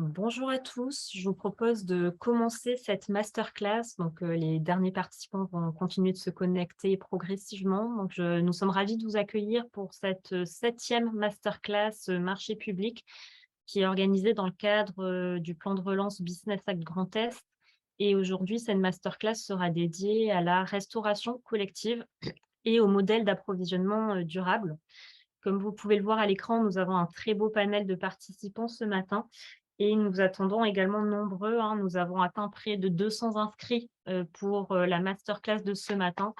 Bonjour à tous, je vous propose de commencer cette masterclass. Les derniers participants vont continuer de se connecter progressivement. Nous sommes ravis de vous accueillir pour cette septième masterclass marché public qui est organisée dans le cadre du plan de relance Business Act Grand Est. Et aujourd'hui, cette masterclass sera dédiée à la restauration collective et au modèle d'approvisionnement durable. Comme vous pouvez le voir à l'écran, nous avons un très beau panel de participants ce matin et nous attendons également nombreux, hein. Nous avons atteint près de 200 inscrits pour la masterclass de ce matin,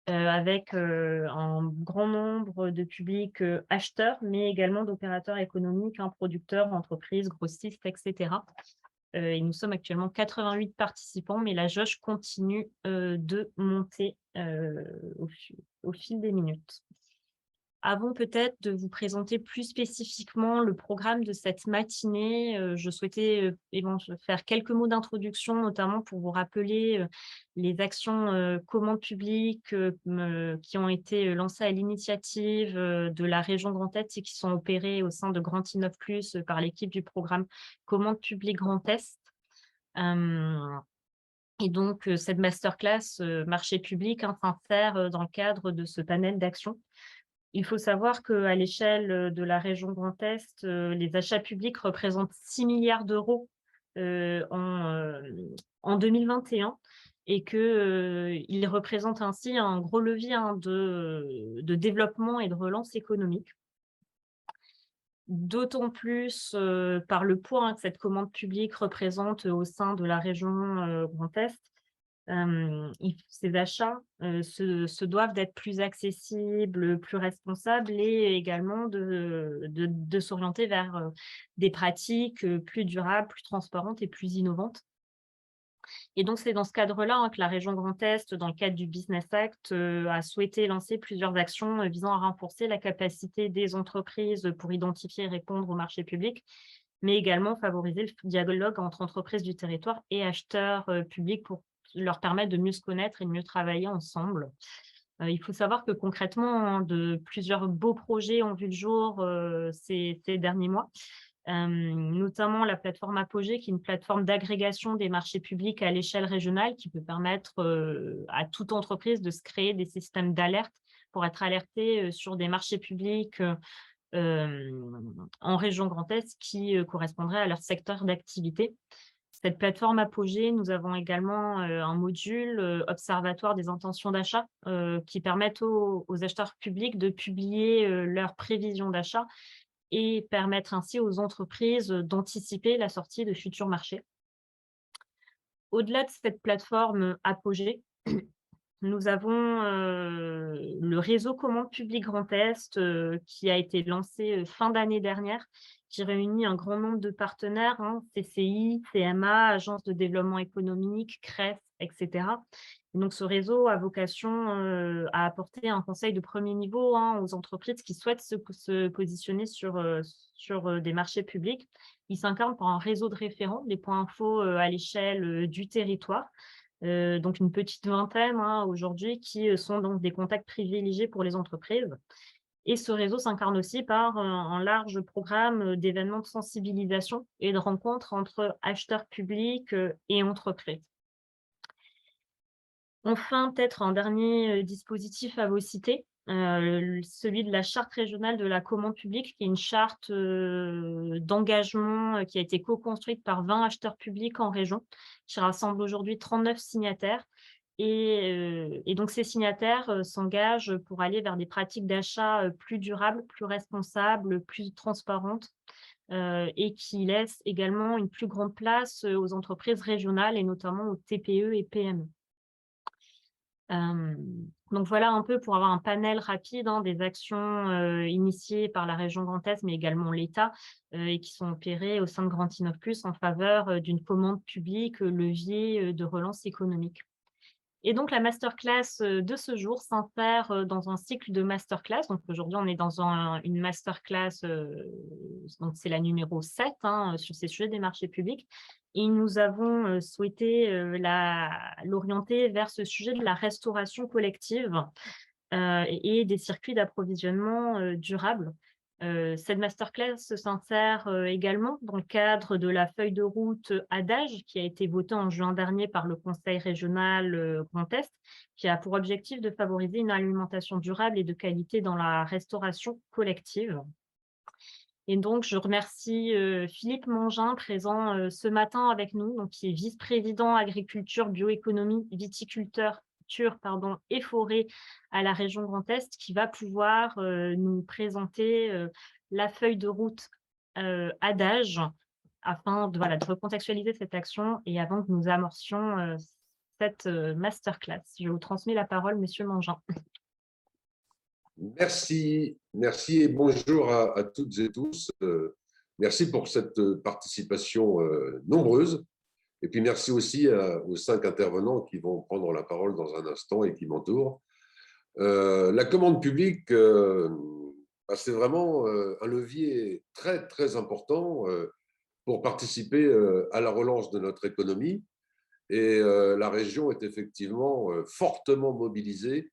avec un grand nombre de publics acheteurs, mais également d'opérateurs économiques, hein, producteurs, entreprises, grossistes, etc. Et nous sommes actuellement 88 participants, mais la jauge continue de monter au fil des minutes. Avant peut-être de vous présenter plus spécifiquement le programme de cette matinée, je souhaitais, faire quelques mots d'introduction, notamment pour vous rappeler, les actions, commandes publiques, qui ont été, lancées à l'initiative, de la région Grand Est et qui sont opérées au sein de Grand Innov Plus, par l'équipe du programme Commandes publiques Grand Est. Hem Cette masterclass, marché public, hein, s'insère, dans le cadre de ce panel d'actions. Il faut savoir qu'à l'échelle, de la région Grand Est, les achats publics représentent 6 milliards d'euros en 2021 et qu'ils représentent ainsi un gros levier, hein, de développement et de relance économique. D'autant plus, par le poids, hein, que cette commande publique représente au sein de la région, Grand Est. Il Ces achats, se doivent d'être plus accessibles, plus responsables et également de s'orienter vers, des pratiques, plus durables, plus transparentes et plus innovantes. Et donc c'est dans ce cadre-là, hein, que la région Grand Est, dans le cadre du Business Act, a souhaité lancer plusieurs actions, visant à renforcer la capacité des entreprises pour identifier et répondre au marché public, mais également favoriser le dialogue entre entreprises du territoire et acheteurs, publics pour leur permettre de mieux se connaître et de mieux travailler ensemble. Il faut savoir que concrètement, hein, de plusieurs beaux projets ont vu le jour, ces derniers mois. Notamment la plateforme Apogée, qui est une plateforme d'agrégation des marchés publics à l'échelle régionale, qui peut permettre, à toute entreprise de se créer des systèmes d'alerte pour être alertée, sur des marchés publics, en région Grand Est qui, correspondraient à leur secteur d'activité. Cette plateforme Apogée, nous avons également, un module, observatoire des intentions d'achat, qui permettent aux acheteurs publics de publier, leurs prévisions d'achat et permettre ainsi aux entreprises, d'anticiper la sortie de futurs marchés. Au-delà de cette plateforme, Apogée, nous avons, le réseau commande publique Grand Est, qui a été lancé, fin d'année dernière, qui réunit un grand nombre de partenaires, hein, CCI, CMA, agences de développement économique, CREF, et cetera. Et donc ce réseau a vocation, à apporter un conseil de premier niveau, hein, aux entreprises qui souhaitent se positionner sur des marchés publics. Il s'incarne par un réseau de référents, des points infos, à l'échelle, du territoire. Donc une petite vingtaine, hein, aujourd'hui, qui, sont donc des contacts privilégiés pour les entreprises. Et ce réseau s'incarne aussi par, un large programme, d'événements de sensibilisation et de rencontres entre acheteurs publics, et entreprises. Enfin, peut-être un dernier, dispositif à vous citer, celui de la charte régionale de la commande publique, qui est une charte, d'engagement, qui a été co-construite par 20 acheteurs publics en région, qui rassemble aujourd'hui 39 signataires. Et donc ces signataires, s'engagent pour aller vers des pratiques d'achat, plus durables, plus responsables, plus transparentes, et qui laissent également une plus grande place, aux entreprises régionales et notamment aux TPE et PME. Donc voilà un peu pour avoir un panel rapide, hein, des actions, initiées par la région Grand Est, mais également l'État, et qui sont opérées au sein de Grand Innov Plus en faveur, d'une commande publique, levier, de relance économique. Et donc la masterclass, de ce jour s'insère, dans un cycle de masterclass. Donc aujourd'hui, on est dans une masterclass, donc c'est la numéro 7, hein, sur ces sujets des marchés publics et nous avons, souhaité, l'orienter vers ce sujet de la restauration collective, et des circuits d'approvisionnement, durables. Cette masterclass s'insère, également dans le cadre de la feuille de route, ADAGE qui a été votée en juin dernier par le conseil régional, Grand Est, qui a pour objectif de favoriser une alimentation durable et de qualité dans la restauration collective. Et donc je remercie, Philippe Mongin présent, ce matin avec nous, donc qui est vice-président agriculture, bioéconomie, viticulteur pardon et forêt à la région Grand Est, qui va pouvoir, nous présenter, la feuille de route, ADAGE afin de voilà, de recontextualiser cette action et avant que nous amorcions, cette, masterclass. Je vous transmets la parole, monsieur Mongin. Merci, merci et bonjour à toutes et tous. Merci pour cette participation nombreuse. Et puis merci aussi aux 5 intervenants qui vont prendre la parole dans un instant et qui m'entourent. La commande publique, c'est vraiment un levier très, très important pour participer à la relance de notre économie. Et la région est effectivement fortement mobilisée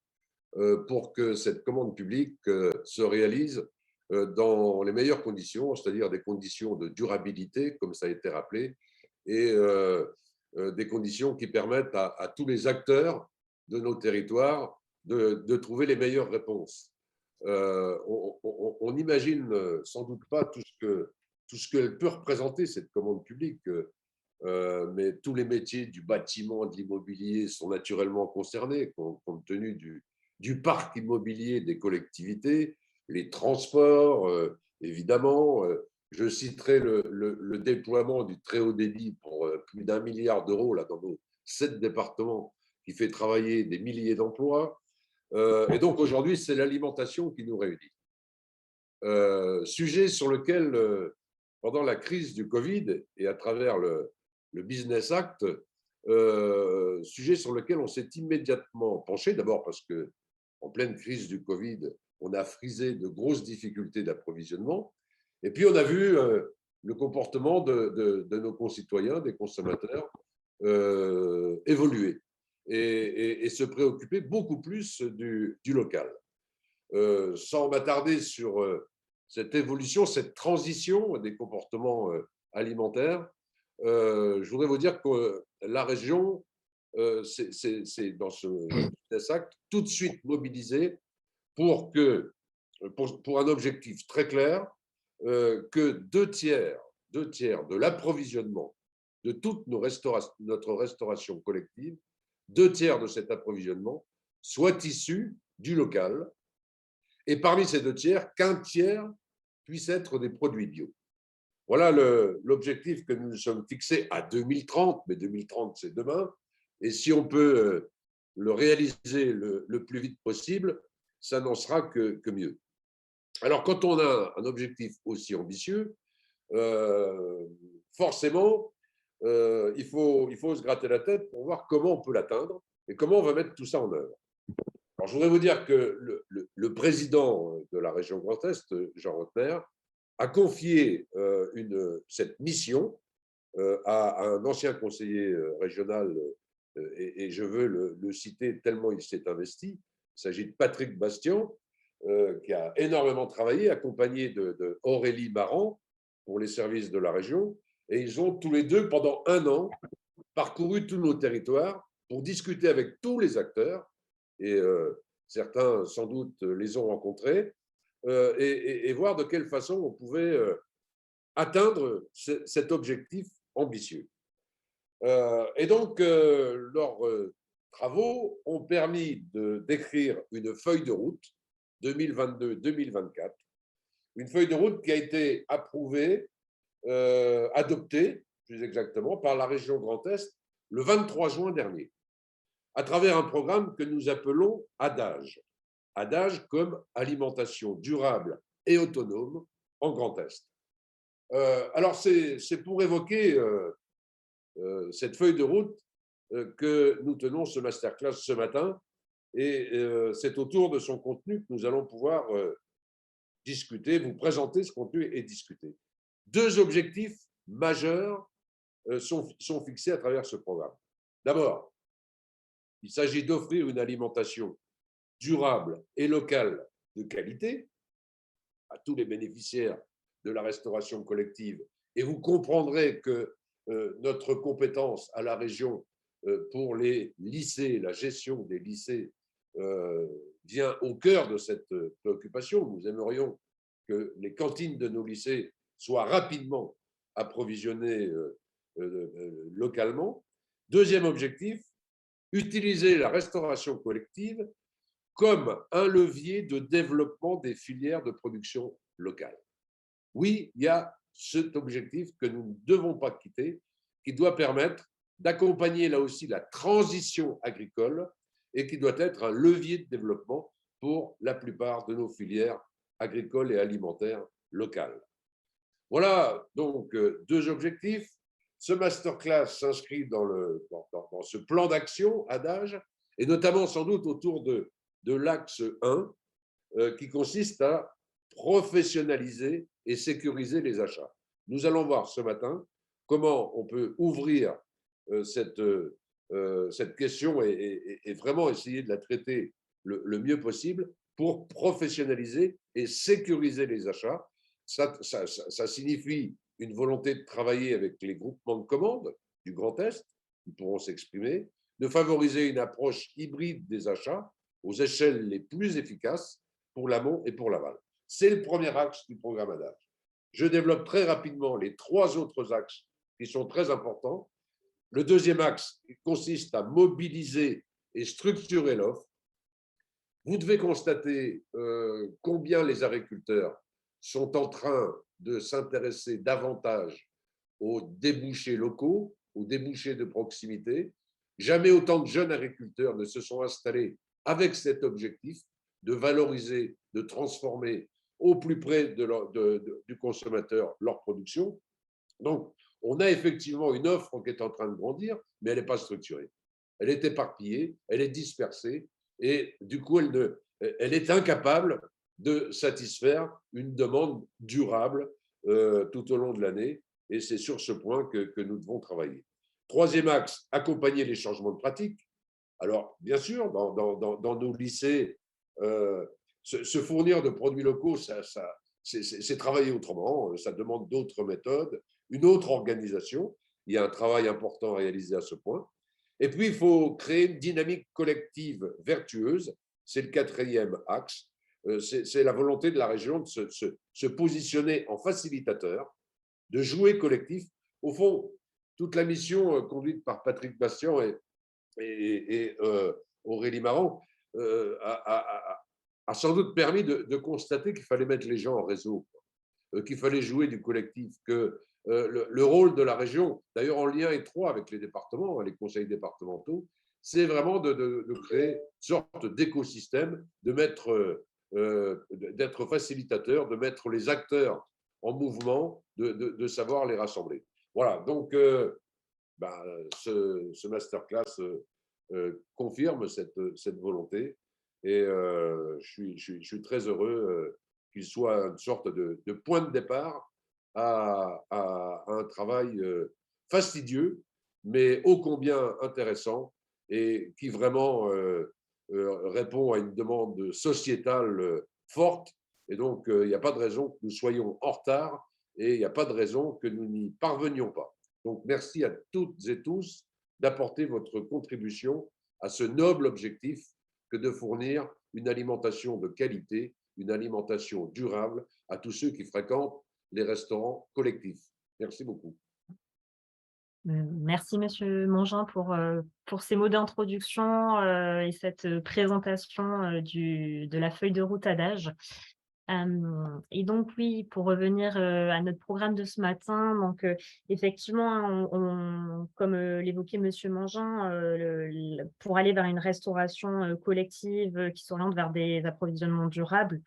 pour que cette commande publique se réalise dans les meilleures conditions, c'est-à-dire des conditions de durabilité, comme ça a été rappelé, et des conditions qui permettent à tous les acteurs de nos territoires de trouver les meilleures réponses. On n'imagine sans doute pas tout ce qu'elle peut représenter, cette commande publique, mais tous les métiers du bâtiment, de l'immobilier sont naturellement concernés, compte tenu du parc immobilier des collectivités, les transports, évidemment. Je citerai le déploiement du très haut débit pour plus d'1 milliard d'euros là, dans nos 7 départements, qui fait travailler des milliers d'emplois. Et donc aujourd'hui, c'est l'alimentation qui nous réunit. Sujet sur lequel, pendant la crise du Covid et à travers le Business Act, sujet sur lequel on s'est immédiatement penché, d'abord parce que en pleine crise du Covid, on a frisé de grosses difficultés d'approvisionnement, et puis on a vu le comportement de nos concitoyens, des consommateurs, évoluer et se préoccuper beaucoup plus du local. Sans m'attarder sur cette évolution, cette transition des comportements alimentaires, je voudrais vous dire que la région, c'est dans ce Business Act, tout de suite mobilisée pour un objectif très clair, que 2 tiers de l'approvisionnement de toute notre restauration collective, 2 tiers de cet approvisionnement soit issu du local, et parmi ces 2 tiers, qu'1 tiers puisse être des produits bio. Voilà l'objectif que nous nous sommes fixés à 2030, mais 2030 c'est demain, et si on peut le réaliser le plus vite possible, ça n'en sera que mieux. Alors quand on a un objectif aussi ambitieux, forcément, il faut se gratter la tête pour voir comment on peut l'atteindre et comment on va mettre tout ça en œuvre. Alors, je voudrais vous dire que le président de la région Grand Est, Jean Rottner, a confié cette mission à un ancien conseiller régional, et je veux le citer tellement il s'est investi. Il s'agit de Patrick Bastian, qui a énormément travaillé, accompagné de Aurélie Marant pour les services de la région. Et ils ont tous les deux, pendant 1 an, parcouru tous nos territoires pour discuter avec tous les acteurs, et certains sans doute les ont rencontrés, et voir de quelle façon on pouvait atteindre cet objectif ambitieux. Et donc, leurs travaux ont permis d'écrire une feuille de route 2022-2024, une feuille de route qui a été approuvée, adoptée plus exactement, par la région Grand Est le 23 juin dernier, à travers un programme que nous appelons ADAGE. ADAGE comme alimentation durable et autonome en Grand Est. Alors, c'est pour évoquer cette feuille de route que nous tenons ce masterclass ce matin, et c'est autour de son contenu que nous allons pouvoir discuter, vous présenter ce contenu et discuter. 2 objectifs majeurs sont fixés à travers ce programme. D'abord, il s'agit d'offrir une alimentation durable et locale de qualité. à tous les bénéficiaires de la restauration collective. Et vous comprendrez que notre compétence à la région pour les lycées, la gestion des lycées, vient au cœur de cette préoccupation. Nous aimerions que les cantines de nos lycées soient rapidement approvisionnées localement. Deuxième objectif, utiliser la restauration collective comme un levier de développement des filières de production locale. Oui, il y a cet objectif que nous ne devons pas quitter, qui doit permettre d'accompagner là aussi la transition agricole et qui doit être un levier de développement pour la plupart de nos filières agricoles et alimentaires locales. Voilà donc deux objectifs. Ce masterclass s'inscrit dans ce plan d'action ADAGE et notamment sans doute autour de l'axe 1 qui consiste à professionnaliser et sécuriser les achats. Nous allons voir ce matin comment on peut ouvrir cette question et vraiment essayer de la traiter le mieux possible pour professionnaliser et sécuriser les achats. Ça signifie une volonté de travailler avec les groupements de commandes du Grand Est, qui pourront s'exprimer, de favoriser une approche hybride des achats aux échelles les plus efficaces pour l'amont et pour l'aval. C'est le premier axe du programme ADAGE. Je développe très rapidement les trois autres axes qui sont très importants. Le deuxième axe consiste à mobiliser et structurer l'offre. Vous devez constater combien les agriculteurs sont en train de s'intéresser davantage aux débouchés locaux, aux débouchés de proximité. Jamais autant de jeunes agriculteurs ne se sont installés avec cet objectif de valoriser, de transformer au plus près du consommateur leur production. Donc, on a effectivement une offre qui est en train de grandir, mais elle n'est pas structurée. Elle est éparpillée, elle est dispersée, et du coup, elle est incapable de satisfaire une demande durable tout au long de l'année. Et c'est sur ce point que nous devons travailler. Troisième axe, accompagner les changements de pratiques. Alors, bien sûr, dans nos lycées, se fournir de produits locaux, c'est travailler autrement, ça demande d'autres méthodes, une autre organisation. Il y a un travail important à réaliser à ce point. Et puis, il faut créer une dynamique collective vertueuse. C'est le quatrième axe. C'est la volonté de la région de se positionner en facilitateur, de jouer collectif. Au fond, toute la mission conduite par Patrick Bastian et Aurélie Marron a sans doute permis de constater qu'il fallait mettre les gens en réseau, qu'il fallait jouer du collectif, que le rôle de la région, d'ailleurs en lien étroit avec les départements, les conseils départementaux, c'est vraiment de créer une sorte d'écosystème, d'être facilitateur, de mettre les acteurs en mouvement, de savoir les rassembler. Voilà, donc ce masterclass confirme cette volonté et je suis très heureux qu'il soit une sorte de point de départ à un travail fastidieux, mais ô combien intéressant et qui vraiment répond à une demande sociétale forte. Et donc, il n'y a pas de raison que nous soyons en retard et il n'y a pas de raison que nous n'y parvenions pas. Donc, merci à toutes et tous d'apporter votre contribution à ce noble objectif que de fournir une alimentation de qualité, une alimentation durable à tous ceux qui fréquentent les restaurants collectifs. Merci beaucoup. Merci, Monsieur Mongin, pour ces mots d'introduction et cette présentation de la feuille de route ADAGE. Et donc oui, pour revenir à notre programme de ce matin, donc effectivement, hein, comme l'évoquait Monsieur Mangin, pour aller vers une restauration collective qui s'oriente vers des approvisionnements durables,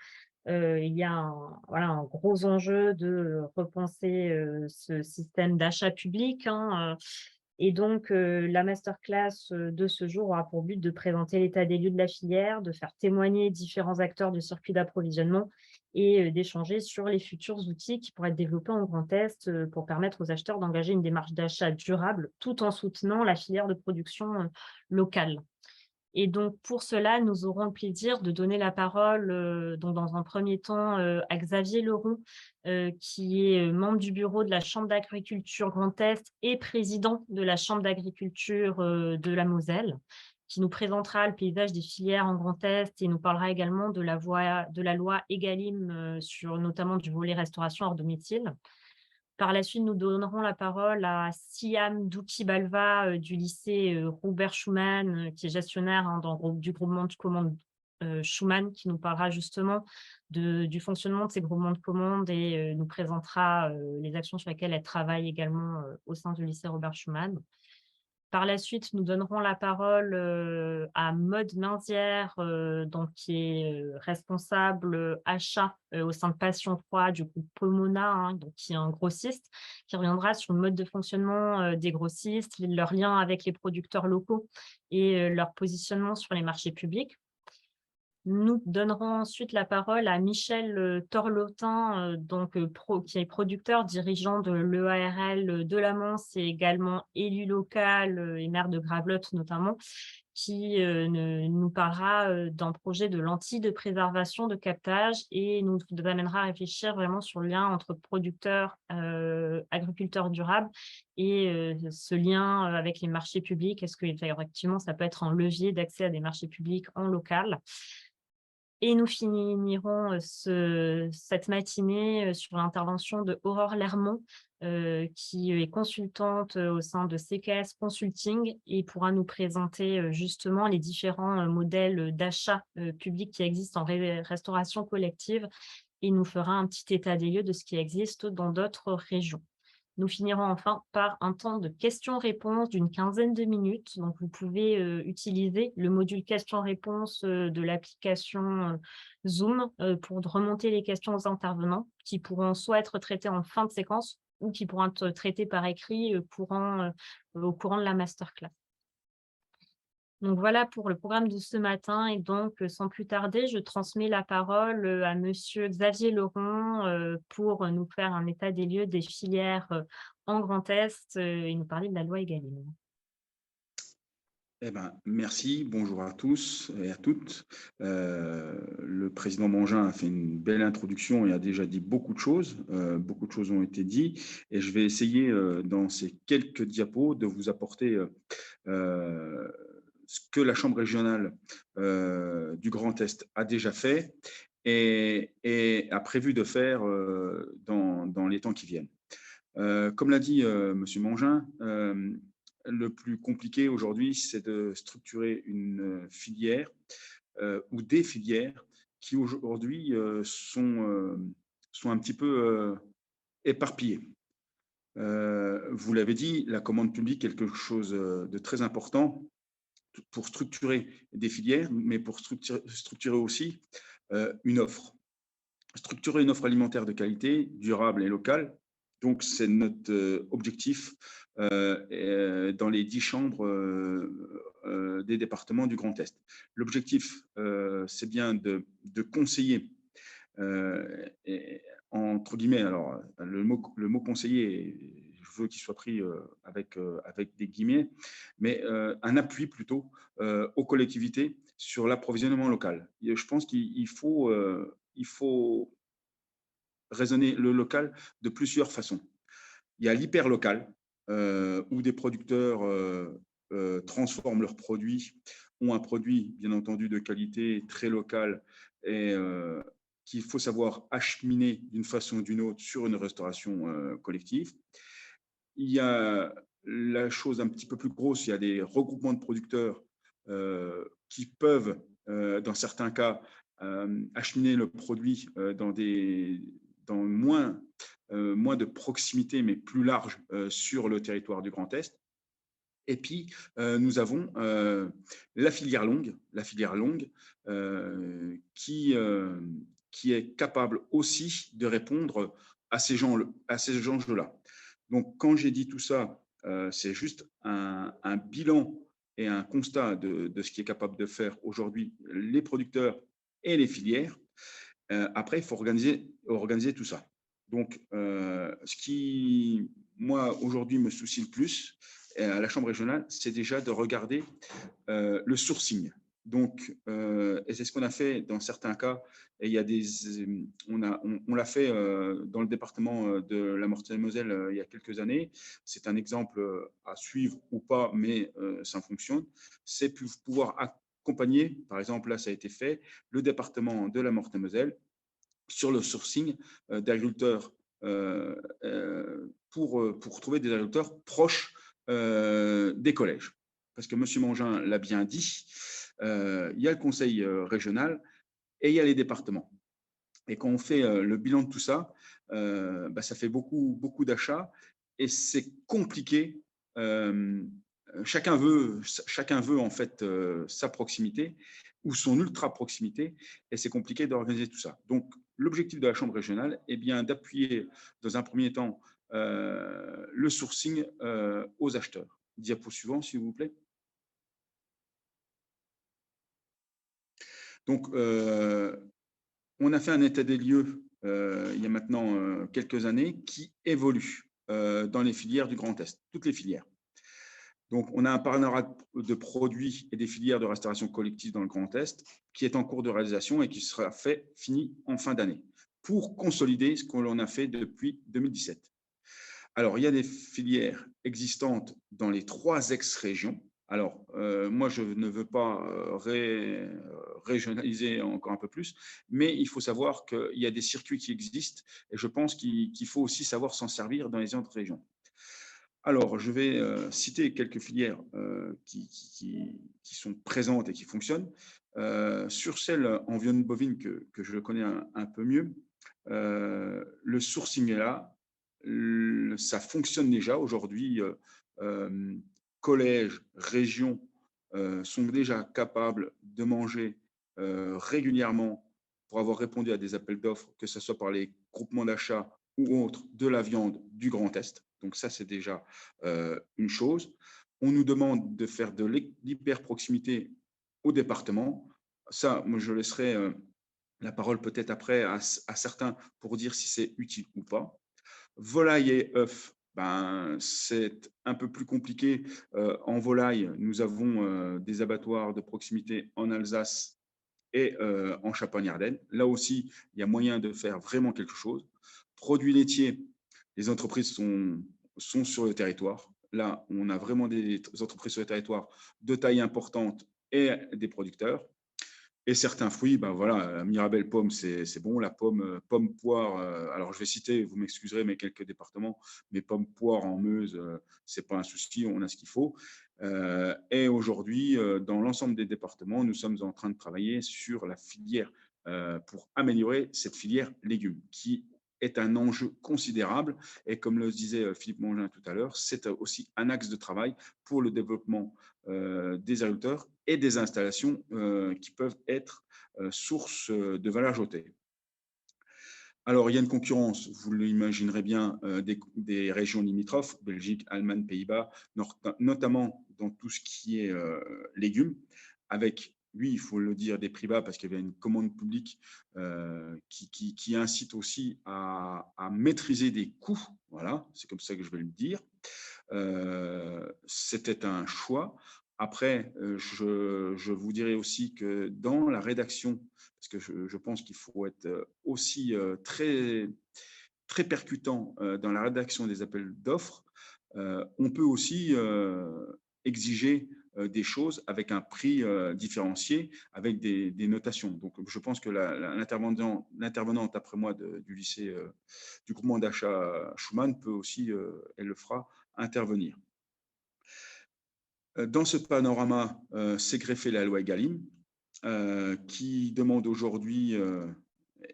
il y a un gros enjeu de repenser ce système d'achat public, hein, et donc la masterclass de ce jour aura pour but de présenter l'état des lieux de la filière, de faire témoigner différents acteurs du circuit d'approvisionnement et d'échanger sur les futurs outils qui pourraient être développés en Grand Est pour permettre aux acheteurs d'engager une démarche d'achat durable tout en soutenant la filière de production locale. Et donc pour cela, nous aurons le plaisir de donner la parole, donc dans un premier temps, à Xavier Leroux, qui est, membre du bureau de la chambre d'agriculture Grand Est et président de la chambre d'agriculture, de la Moselle, qui nous présentera le paysage des filières en Grand Est et nous parlera également de la loi Egalim, sur notamment du volet restauration hors domicile. Par la suite, nous donnerons la parole à Siam Douki-Balva, du lycée, Robert Schuman, qui est gestionnaire, hein, du groupement de commandes, Schuman, qui nous parlera justement du fonctionnement de ces groupements de commandes et nous présentera, les actions sur lesquelles elle travaille également, au sein du lycée Robert Schuman. Par la suite, nous donnerons la parole, à Maude Minzière, donc qui est, responsable, achat, au sein de Passion 3 du groupe Pomona, hein, donc qui est un grossiste, qui reviendra sur le mode de fonctionnement, des grossistes, leur lien avec les producteurs locaux et leur positionnement sur les marchés publics. Nous donnerons ensuite la parole à Michel, Torlotin, donc qui est producteur, dirigeant de l'EARL, de la Mance et également élu local, et maire de Gravelotte notamment, qui, nous parlera, d'un projet de lentilles de préservation de captage et nous amènera à réfléchir vraiment sur le lien entre producteurs, agriculteurs durables et ce lien, avec les marchés publics. Est-ce que effectivement ça peut être un levier d'accès à des marchés publics en local? Et nous finirons, cette matinée, sur l'intervention de Aurore Lermont, qui est consultante, au sein de CKS Consulting et pourra nous présenter, justement les différents, modèles, d'achat, public qui existent en restauration collective et nous fera un petit état des lieux de ce qui existe dans d'autres régions. Nous finirons enfin par un temps de questions-réponses d'une quinzaine de minutes. Donc, vous pouvez utiliser le module questions-réponses de l'application Zoom pour remonter les questions aux intervenants qui pourront soit être traitées en fin de séquence ou qui pourront être traitées par écrit au courant de la masterclass. Donc voilà pour le programme de ce matin et donc, sans plus tarder, je transmets la parole, à monsieur Xavier Leron, pour nous faire un état des lieux des filières, en Grand Est, et nous parler de la loi Egalim. Eh ben, merci, bonjour à tous et à toutes. Le président Mangin a fait une belle introduction et a déjà dit beaucoup de choses. Beaucoup de choses ont été dites et je vais essayer, dans ces quelques diapos, de vous apporter ce que la Chambre régionale du Grand Est a déjà fait et a prévu de faire dans les temps qui viennent. Comme l'a dit Monsieur Mangin, le plus compliqué aujourd'hui, c'est de structurer une filière ou des filières qui aujourd'hui sont un petit peu éparpillées. Vous l'avez dit, la commande publique est quelque chose de très important pour structurer des filières, mais pour structurer aussi une offre. Structurer une offre alimentaire de qualité, durable et locale. Donc, c'est notre objectif dans les 10 chambres des départements du Grand Est. L'objectif, c'est bien de conseiller, entre guillemets, alors le mot conseiller, je veux qu'il soit pris avec des guillemets, mais un appui plutôt aux collectivités sur l'approvisionnement local. Je pense qu'il faut raisonner le local de plusieurs façons. Il y a l'hyperlocal, où des producteurs transforment leurs produits, ont un produit, bien entendu, de qualité très locale et qu'il faut savoir acheminer d'une façon ou d'une autre sur une restauration collective. Il y a la chose un petit peu plus grosse, il y a des regroupements de producteurs qui peuvent, dans certains cas, acheminer le produit dans moins de proximité, mais plus large sur le territoire du Grand Est. Et puis, nous avons la filière longue qui est capable aussi de répondre à ces enjeux-là. Donc, quand j'ai dit tout ça, c'est juste un bilan et un constat de ce qui est capable de faire aujourd'hui les producteurs et les filières. Après, il faut organiser tout ça. Donc, ce qui, moi, aujourd'hui, me soucie le plus, à la Chambre régionale, c'est déjà de regarder le sourcing. Donc, et c'est ce qu'on a fait dans certains cas. Et il y a on l'a fait dans le département de la Meurthe-et-Moselle il y a quelques années. C'est un exemple à suivre ou pas, mais ça fonctionne. C'est pouvoir accompagner, par exemple, là, ça a été fait, le département de la Meurthe-et-Moselle sur le sourcing d'agriculteurs pour trouver des agriculteurs proches des collèges. Parce que M. Mangin l'a bien dit, il y a le conseil régional et il y a les départements. Et quand on fait le bilan de tout ça, ça fait beaucoup d'achats et c'est compliqué. Chacun veut en fait sa proximité ou son ultra proximité et c'est compliqué d'organiser tout ça. Donc, l'objectif de la Chambre régionale est bien d'appuyer dans un premier temps le sourcing aux acheteurs. Diapo suivant, s'il vous plaît. Donc, on a fait un état des lieux il y a maintenant quelques années qui évolue dans les filières du Grand Est, toutes les filières. Donc, on a un partenariat de produits et des filières de restauration collective dans le Grand Est qui est en cours de réalisation et qui sera fini en fin d'année pour consolider ce qu'on a fait depuis 2017. Alors, il y a des filières existantes dans les 3 ex-régions. Alors, moi, je ne veux pas régionaliser encore un peu plus, mais il faut savoir qu'il y a des circuits qui existent et je pense qu'il faut aussi savoir s'en servir dans les autres régions. Alors, je vais citer quelques filières qui sont présentes et qui fonctionnent. Sur celle en viande bovine que je connais un peu mieux, le sourcing est là. Ça fonctionne déjà aujourd'hui. Collèges, régions sont déjà capables de manger régulièrement pour avoir répondu à des appels d'offres, que ce soit par les groupements d'achat ou autres, de la viande du Grand Est. Donc ça, c'est déjà une chose. On nous demande de faire de l'hyper-proximité au département. Ça, moi, je laisserai la parole peut-être après à certains pour dire si c'est utile ou pas. Volaille et œufs, c'est un peu plus compliqué. En volaille, nous avons des abattoirs de proximité en Alsace et en Champagne-Ardenne. Là aussi, il y a moyen de faire vraiment quelque chose. Produits laitiers, les entreprises sont sur le territoire. Là, on a vraiment des entreprises sur le territoire de taille importante et des producteurs. Et certains fruits, voilà, Mirabelle pomme, c'est bon. La pomme, poire, alors je vais citer, vous m'excuserez, mais quelques départements, mais pomme poire en Meuse, c'est pas un souci, on a ce qu'il faut. Et aujourd'hui, dans l'ensemble des départements, nous sommes en train de travailler sur la filière pour améliorer cette filière légumes, qui est un enjeu considérable. Et comme le disait Philippe Mangin tout à l'heure, c'est aussi un axe de travail pour le développement des agriculteurs et des installations qui peuvent être source de valeur ajoutée. Alors, il y a une concurrence, vous l'imaginerez bien, des régions limitrophes, Belgique, Allemagne, Pays-Bas, notamment dans tout ce qui est légumes, avec, oui, il faut le dire, des prix bas parce qu'il y avait une commande publique qui incite aussi à maîtriser des coûts. Voilà, c'est comme ça que je vais le dire. C'était un choix. Après, je vous dirais aussi que dans la rédaction, parce que je pense qu'il faut être aussi très, très percutant dans la rédaction des appels d'offres, on peut aussi exiger des choses avec un prix différencié, avec des notations. Donc, je pense que l'intervenante après moi du lycée, du groupement d'achat Schumann peut aussi, elle le fera, intervenir. Dans ce panorama, s'est greffée la loi Egalim, qui demande aujourd'hui,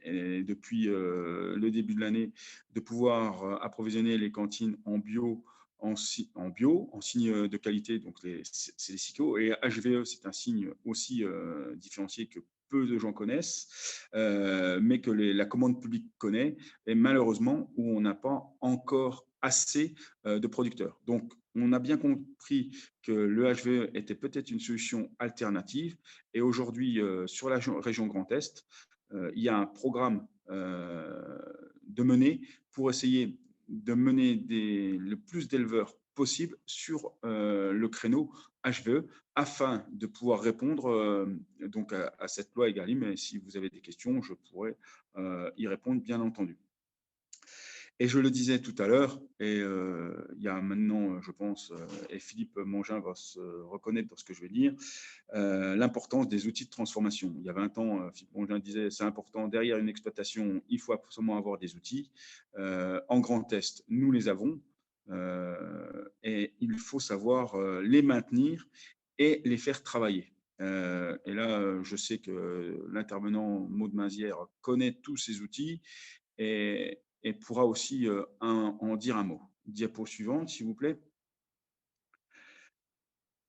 et depuis le début de l'année, de pouvoir approvisionner les cantines en bio, en signe de qualité, donc c'est les SICO, et HVE, c'est un signe aussi différencié que peu de gens connaissent, mais que la commande publique connaît, et malheureusement, où on n'a pas encore assez de producteurs. Donc, on a bien compris que le HVE était peut-être une solution alternative, et aujourd'hui, sur la région Grand Est, il y a un programme de mener pour essayer de mener le plus d'éleveurs possible sur le créneau HVE afin de pouvoir répondre donc à cette loi Egalim. Et si vous avez des questions, je pourrais y répondre, bien entendu. Et je le disais tout à l'heure, et il y a maintenant, je pense, et Philippe Mongin va se reconnaître dans ce que je vais dire, l'importance des outils de transformation. Il y a 20 ans, Philippe Mongin disait c'est important, derrière une exploitation, il faut absolument avoir des outils. En grand test, nous les avons, et il faut savoir les maintenir et les faire travailler. Et là, je sais que l'intervenant Maud Mazière connaît tous ces outils et pourra aussi en dire un mot. Diapo suivante, s'il vous plaît.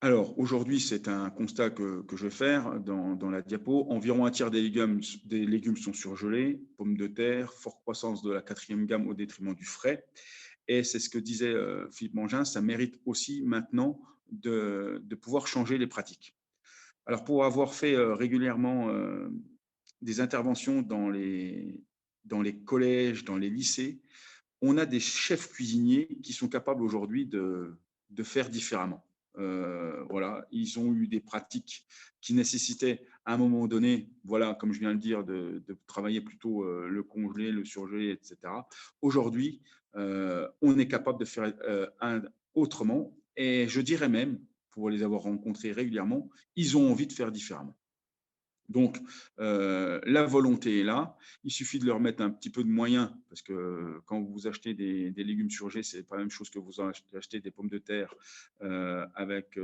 Alors, aujourd'hui, c'est un constat que je vais faire dans la diapo. Environ un tiers des légumes sont surgelés, pommes de terre, forte croissance de la 4e gamme au détriment du frais. Et c'est ce que disait Philippe Mongin, ça mérite aussi maintenant de pouvoir changer les pratiques. Alors, pour avoir fait régulièrement des interventions dans les collèges, dans les lycées, on a des chefs cuisiniers qui sont capables aujourd'hui de faire différemment. Voilà, ils ont eu des pratiques qui nécessitaient à un moment donné, voilà, comme je viens de le dire, de travailler plutôt le congelé, le surgelé, etc. Aujourd'hui, on est capable de faire autrement. Et je dirais même, pour les avoir rencontrés régulièrement, ils ont envie de faire différemment. Donc, la volonté est là. Il suffit de leur mettre un petit peu de moyens, parce que quand vous achetez des légumes surgelés, ce n'est pas la même chose que vous achetez des pommes de terre avec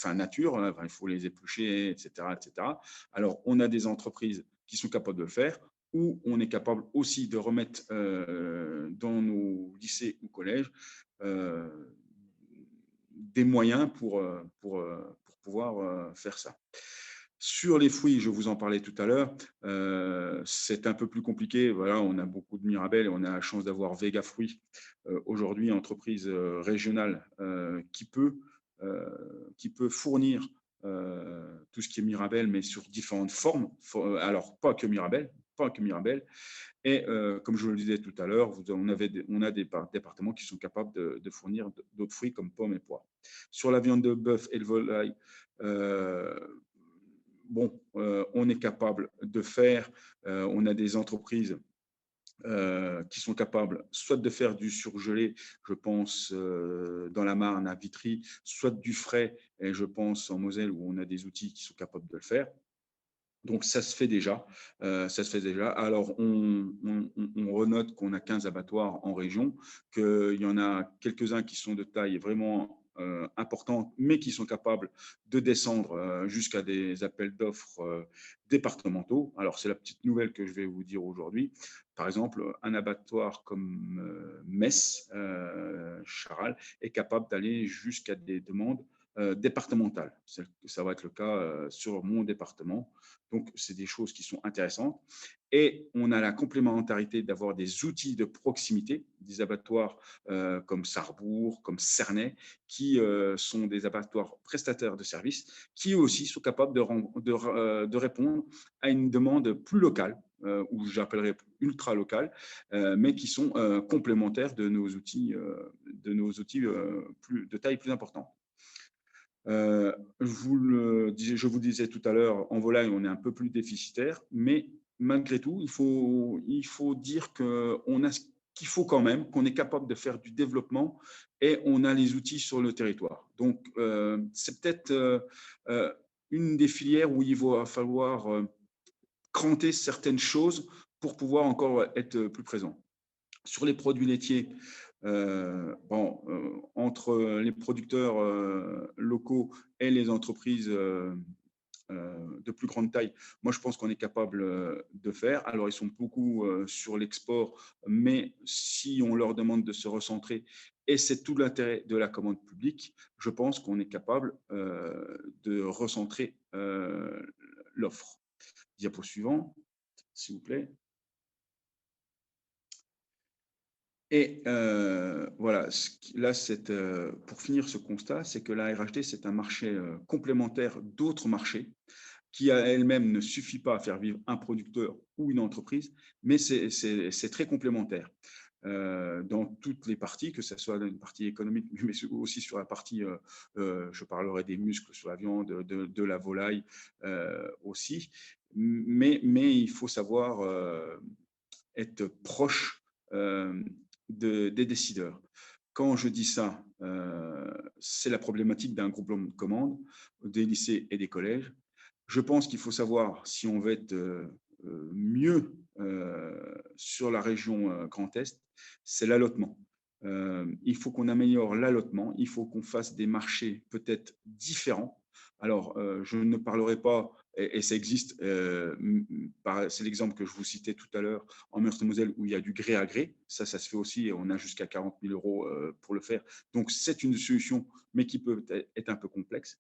nature. Hein, il faut les éplucher, etc., etc. Alors, on a des entreprises qui sont capables de le faire, ou on est capable aussi de remettre dans nos lycées ou collèges des moyens pour pouvoir faire ça. Sur les fruits, je vous en parlais tout à l'heure, c'est un peu plus compliqué. Voilà, on a beaucoup de Mirabelle et on a la chance d'avoir Vega Fruits, aujourd'hui entreprise régionale qui peut fournir tout ce qui est Mirabelle, mais sur différentes formes. Alors, pas que Mirabelle. Et comme je le disais tout à l'heure, on a des départements qui sont capables de fournir d'autres fruits comme pommes et poires. Sur la viande de bœuf et le volaille, on est capable de faire, on a des entreprises qui sont capables soit de faire du surgelé, je pense dans la Marne à Vitry, soit du frais, et je pense en Moselle où on a des outils qui sont capables de le faire. Donc, ça se fait déjà. Alors, on renote qu'on a 15 abattoirs en région, qu'il y en a quelques-uns qui sont de taille vraiment importante, mais qui sont capables de descendre jusqu'à des appels d'offres départementaux. Alors, c'est la petite nouvelle que je vais vous dire aujourd'hui. Par exemple, un abattoir comme Metz, Charal, est capable d'aller jusqu'à des demandes départementales. Ça va être le cas sur mon département. Donc, c'est des choses qui sont intéressantes. Et on a la complémentarité d'avoir des outils de proximité, des abattoirs comme Sarrebourg, comme Cernay, qui sont des abattoirs prestataires de services, qui aussi sont capables de répondre à une demande plus locale, ou j'appellerais ultra locale, mais qui sont complémentaires de nos outils, de taille plus importante. Je vous disais tout à l'heure, en volaille, on est un peu plus déficitaire, mais malgré tout, il faut dire qu'on a ce qu'il faut quand même, qu'on est capable de faire du développement et on a les outils sur le territoire. Donc, c'est peut-être une des filières où il va falloir cranter certaines choses pour pouvoir encore être plus présent. Sur les produits laitiers, entre les producteurs locaux et les entreprises de plus grande taille, moi je pense qu'on est capable de faire. Alors ils sont beaucoup sur l'export, mais si on leur demande de se recentrer, et c'est tout l'intérêt de la commande publique, je pense qu'on est capable de recentrer l'offre. Diapo suivant, s'il vous plaît. Et voilà, là, pour finir ce constat, c'est que la RHD, c'est un marché complémentaire d'autres marchés qui à elle-même ne suffit pas à faire vivre un producteur ou une entreprise, mais c'est très complémentaire. dans toutes les parties, que ce soit dans une partie économique, mais aussi sur la partie, je parlerai des muscles sur la viande, de la volaille aussi. Mais il faut savoir être proche des décideurs. Quand je dis ça, c'est la problématique d'un groupement de commandes des lycées et des collèges. Je pense qu'il faut savoir si on veut être mieux sur la région Grand Est, c'est l'allotement. Il faut qu'on améliore l'allotement, il faut qu'on fasse des marchés peut-être différents. Alors, je ne parlerai pas, et ça existe, c'est l'exemple que je vous citais tout à l'heure, en Meurthe-et-Moselle, où il y a du gré à gré. Ça se fait aussi, et on a jusqu'à 40 000 euros pour le faire. Donc, c'est une solution, mais qui peut être un peu complexe.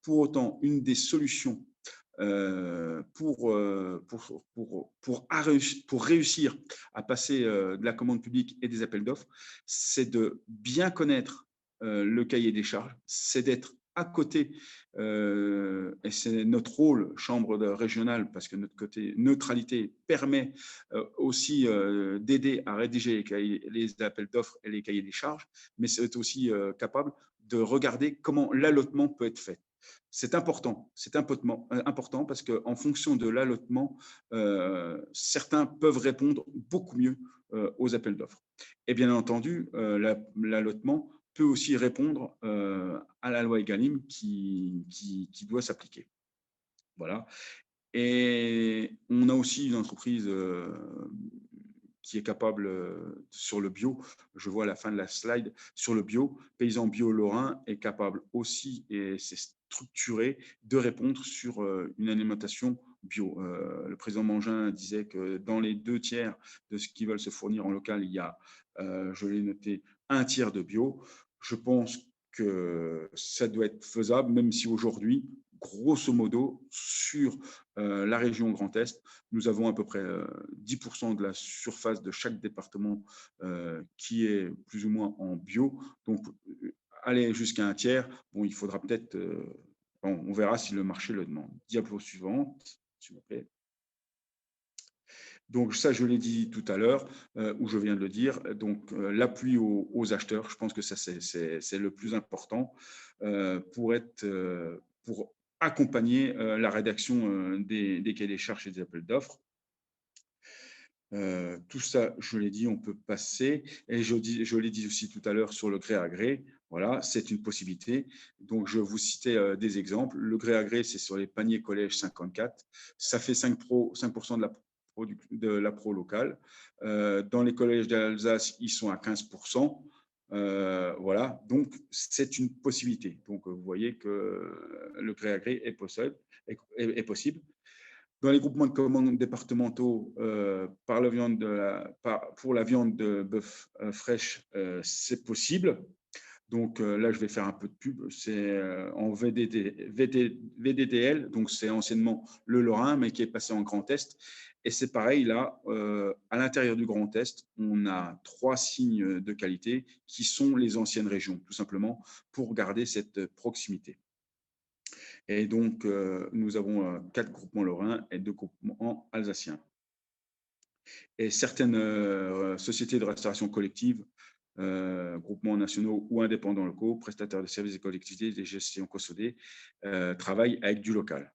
Pour autant, une des solutions pour réussir à passer de la commande publique et des appels d'offres, c'est de bien connaître le cahier des charges, c'est d'être à côté, et c'est notre rôle, chambre régionale, parce que notre côté neutralité permet aussi d'aider à rédiger les appels d'offres et les cahiers des charges, mais c'est aussi capable de regarder comment l'allotement peut être fait. C'est important parce qu'en fonction de l'allotement, certains peuvent répondre beaucoup mieux aux appels d'offres. Et bien entendu, l'allotement peut aussi répondre à la loi Egalim qui doit s'appliquer. Voilà. Et on a aussi une entreprise qui est capable sur le bio, je vois à la fin de la slide, sur le bio, Paysan Bio Lorrain est capable aussi, et c'est structuré, de répondre sur une alimentation bio. Le président Mangin disait que dans les 2/3 de ce qu'ils veulent se fournir en local, il y a, je l'ai noté, 1/3 de bio. Je pense que ça doit être faisable, même si aujourd'hui, grosso modo, sur la région Grand Est, nous avons à peu près 10% de la surface de chaque département qui est plus ou moins en bio. Donc, aller jusqu'à 1/3, bon, il faudra peut-être, bon, on verra si le marché le demande. Diapo suivante, s'il vous plaît. Donc ça, je l'ai dit tout à l'heure, ou je viens de le dire, donc l'appui aux acheteurs, je pense que ça, c'est le plus important pour accompagner la rédaction des cahiers des charges et des appels d'offres. Tout ça, je l'ai dit, on peut passer. Et je l'ai dit aussi tout à l'heure sur le gré à gré. Voilà, c'est une possibilité. Donc, je vous citais des exemples. Le gré à gré, c'est sur les paniers collèges 54. Ça fait 5% de la pro locale. Dans les collèges d'Alsace, ils sont à 15%. Voilà, donc c'est une possibilité. Donc, vous voyez que le gré à gré est possible. Dans les groupements de commandes départementaux, pour la viande de bœuf fraîche, c'est possible. Donc là, je vais faire un peu de pub. C'est en VDDL, donc c'est anciennement le Lorrain, mais qui est passé en Grand Est. Et c'est pareil, là, à l'intérieur du Grand Est, on a 3 signes de qualité qui sont les anciennes régions, tout simplement, pour garder cette proximité. Et donc, nous avons 4 groupements lorrains et 2 groupements alsaciens. Et certaines sociétés de restauration collective, groupements nationaux ou indépendants locaux, prestataires de services et collectivités, des gestions COSODE, travaillent avec du local.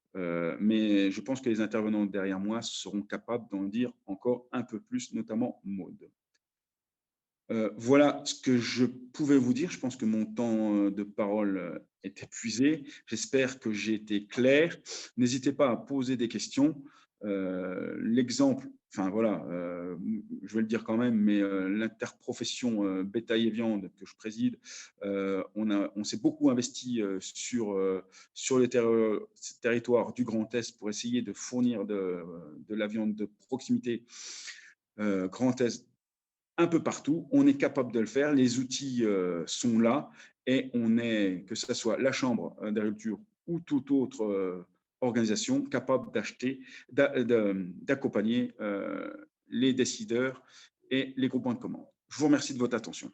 Mais je pense que les intervenants derrière moi seront capables d'en dire encore un peu plus, notamment Maud. Voilà ce que je pouvais vous dire. Je pense que mon temps de parole est épuisé. J'espère que j'ai été clair. N'hésitez pas à poser des questions. L'exemple, enfin voilà, je vais le dire quand même, mais l'interprofession bétail et viande que je préside, on s'est beaucoup investi sur le territoire du Grand Est pour essayer de fournir de la viande de proximité Grand Est un peu partout. On est capable de le faire. Les outils sont là et que ce soit la Chambre d'agriculture ou toute autre organisation capable d'accompagner les décideurs et les groupements de commandes. Je vous remercie de votre attention.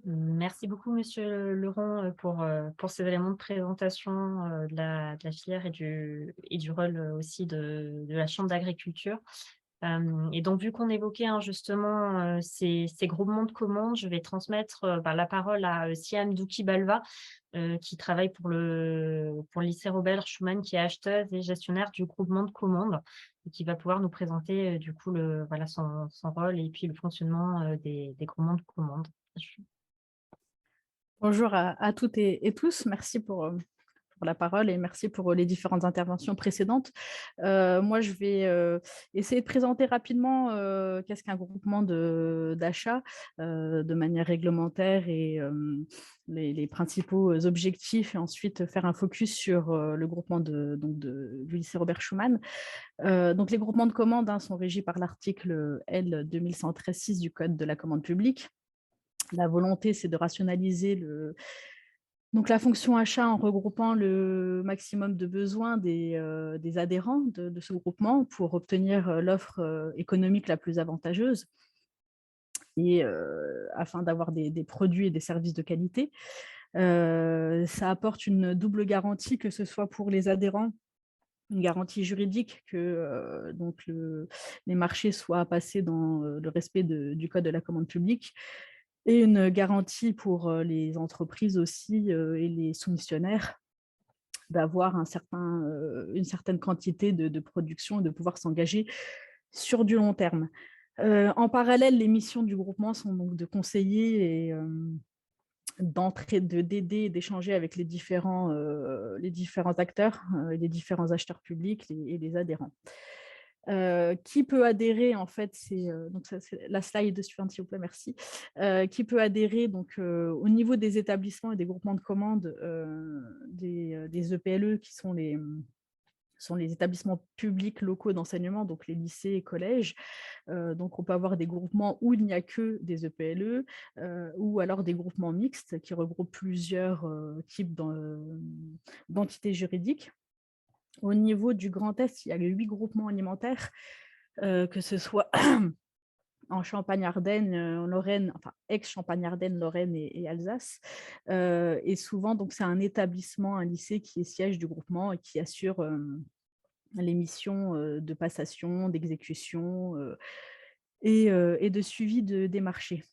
Merci beaucoup, Monsieur Leron, pour ces éléments de présentation de la filière et du rôle aussi de la Chambre d'agriculture. Et donc, vu qu'on évoquait justement ces groupements de commandes, je vais transmettre la parole à Siam Douki-Balva, qui travaille pour le lycée Robert Schumann, qui est acheteuse et gestionnaire du groupement de commandes, et qui va pouvoir nous présenter du coup son rôle et puis le fonctionnement des groupements de commandes. Bonjour à toutes et tous. Merci pour la parole et merci pour les différentes interventions précédentes. Moi, je vais essayer de présenter rapidement qu'est-ce qu'un groupement d'achat de manière réglementaire et les principaux objectifs, et ensuite faire un focus sur le groupement du lycée Robert Schumann. Donc, les groupements de commandes sont régis par l'article L 2113-6 du Code de la commande publique. La volonté, c'est de rationaliser donc la fonction achat en regroupant le maximum de besoins des adhérents de ce groupement pour obtenir l'offre économique la plus avantageuse et afin d'avoir des produits et des services de qualité. Ça apporte une double garantie, que ce soit pour les adhérents, une garantie juridique que les marchés soient passés dans le respect du Code de la commande publique, et une garantie pour les entreprises aussi et les soumissionnaires d'avoir une certaine quantité de production et de pouvoir s'engager sur du long terme. En parallèle, les missions du groupement sont donc de conseiller et d'aider, d'échanger avec les différents acteurs, les différents acheteurs publics et les adhérents. Qui peut adhérer, en fait, donc ça, c'est la slide suivante, s'il vous plaît, merci. Qui peut adhérer donc, au niveau des établissements et des groupements de commandes des EPLE, qui sont les établissements publics locaux d'enseignement, donc les lycées et collèges. Donc, on peut avoir des groupements où il n'y a que des EPLE, ou alors des groupements mixtes qui regroupent plusieurs types d'entités juridiques. Au niveau du Grand Est, il y a 8 groupements alimentaires, que ce soit en Champagne-Ardenne, en Lorraine, enfin ex-Champagne-Ardenne, Lorraine et Alsace. Et souvent, donc, c'est un établissement, un lycée qui est siège du groupement et qui assure les missions de passation, d'exécution et de suivi des marchés.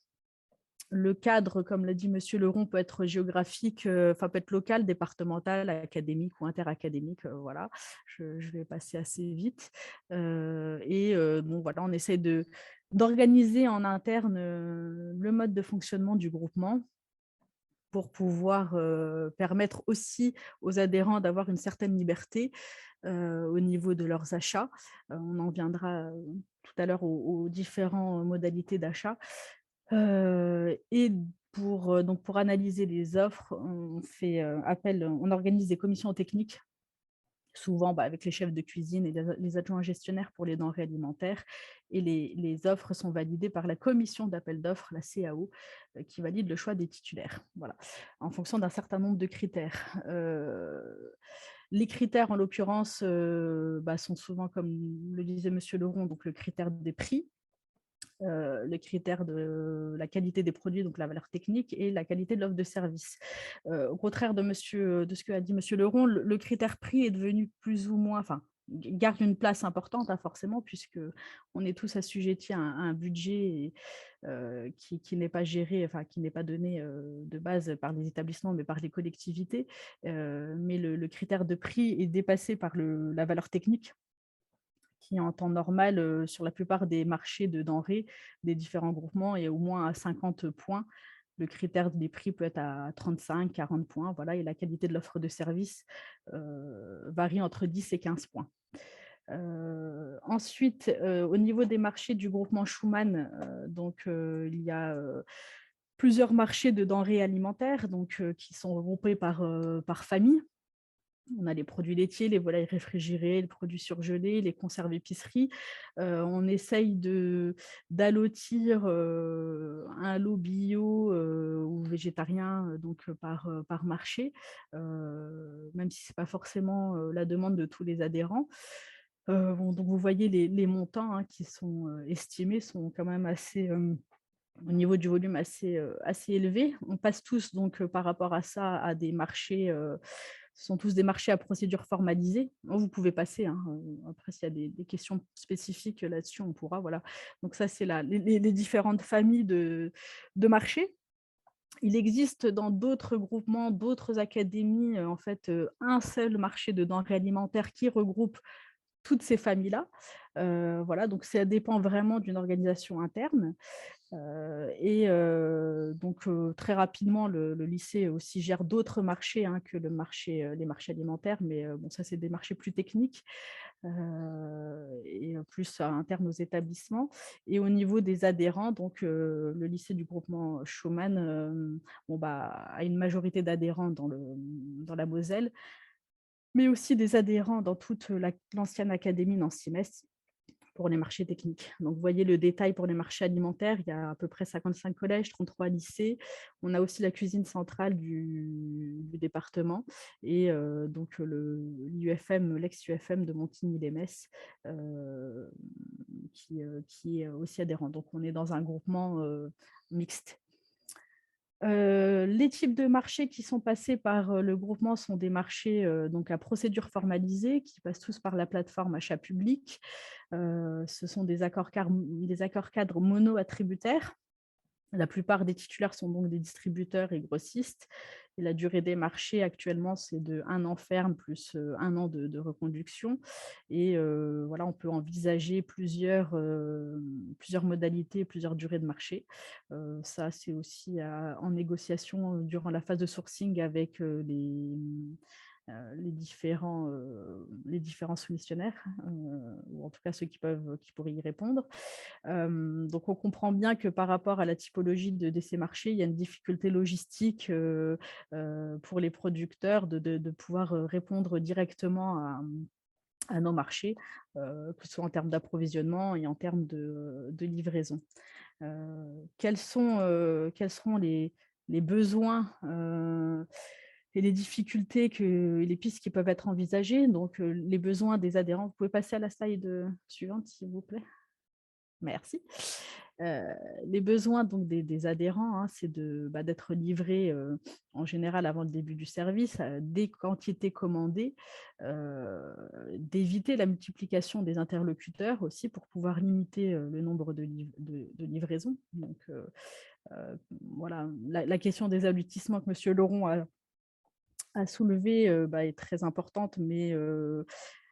Le cadre, comme l'a dit M. Leron, peut être géographique, peut être local, départemental, académique ou interacadémique. Voilà, je vais passer assez vite. On essaie d'organiser en interne le mode de fonctionnement du groupement pour pouvoir permettre aussi aux adhérents d'avoir une certaine liberté au niveau de leurs achats. On en viendra tout à l'heure aux différentes modalités d'achat. Et pour analyser les offres, on organise des commissions techniques, souvent avec les chefs de cuisine et les adjoints gestionnaires pour les denrées alimentaires. Et les offres sont validées par la commission d'appel d'offres, la CAO, qui valide le choix des titulaires, voilà, en fonction d'un certain nombre de critères. Les critères, en l'occurrence, sont souvent, comme le disait M. Leron, donc le critère des prix, le critère de la qualité des produits, donc la valeur technique, et la qualité de l'offre de service. Au contraire de ce que a dit M. Leron, le critère prix est devenu plus ou moins, garde une place importante, forcément, puisqu'on est tous assujettis à un budget qui n'est pas géré, qui n'est pas donné de base par les établissements, mais par les collectivités. Mais le critère de prix est dépassé par la valeur technique, qui en temps normal, sur la plupart des marchés de denrées des différents groupements, est au moins à 50 points. Le critère des prix peut être à 35, 40 points, voilà, et la qualité de l'offre de service varie entre 10 et 15 points. Ensuite, au niveau des marchés du groupement Schumann, il y a plusieurs marchés de denrées alimentaires qui sont regroupés par famille. On a les produits laitiers, les volailles réfrigérées, les produits surgelés, les conserves épiceries. On essaye d'allotir un lot bio ou végétarien par marché, même si ce n'est pas forcément la demande de tous les adhérents. Donc vous voyez les montants qui sont estimés sont quand même assez... au niveau du volume assez élevé. On passe tous donc par rapport à ça à des marchés Ce sont tous des marchés à procédure formalisée. Vous pouvez passer, hein, après s'il y a des questions spécifiques là-dessus, on pourra, voilà. Donc ça, c'est les différentes familles de marchés. Il existe dans d'autres groupements, d'autres académies, en fait, un seul marché de denrées alimentaires qui regroupe toutes ces familles-là. Voilà, donc ça dépend vraiment d'une organisation interne. Donc très rapidement, le lycée aussi gère d'autres marchés, hein, que les marchés alimentaires, mais bon, ça, c'est des marchés plus techniques et plus internes aux établissements. Et au niveau des adhérents, donc le lycée du groupement Schumann a une majorité d'adhérents dans la Moselle, mais aussi des adhérents dans toute l'ancienne académie Nancy-Metz pour les marchés techniques. Donc, vous voyez le détail pour les marchés alimentaires, il y a à peu près 55 collèges, 33 lycées. On a aussi la cuisine centrale du département et donc l'UFM, l'ex-UFM de Montigny-les-Metz, qui est aussi adhérent. Donc, on est dans un groupement mixte. Les types de marchés qui sont passés par le groupement sont des marchés donc à procédure formalisée qui passent tous par la plateforme achat public. Ce sont des accords cadres mono-attributaires. La plupart des titulaires sont donc des distributeurs et grossistes. Et la durée des marchés actuellement, c'est de 1 an ferme plus 1 an de reconduction. Et voilà, on peut envisager plusieurs modalités, plusieurs durées de marché. Ça, c'est aussi en négociation durant la phase de sourcing avec les différents soumissionnaires, ou en tout cas ceux qui pourraient y répondre. Donc, on comprend bien que par rapport à la typologie de ces marchés, il y a une difficulté logistique pour les producteurs de pouvoir répondre directement à nos marchés, que ce soit en termes d'approvisionnement et en termes de livraison. Quels seront les besoins et les difficultés et les pistes qui peuvent être envisagées? Donc, les besoins des adhérents. Vous pouvez passer à la slide suivante, s'il vous plaît. Merci. Les besoins donc des adhérents, hein, c'est d'être livrés en général avant le début du service, des quantités commandées, d'éviter la multiplication des interlocuteurs aussi pour pouvoir limiter le nombre de livraisons. Donc voilà, la question des aboutissements que M. Laurent a soulevé est très importante, mais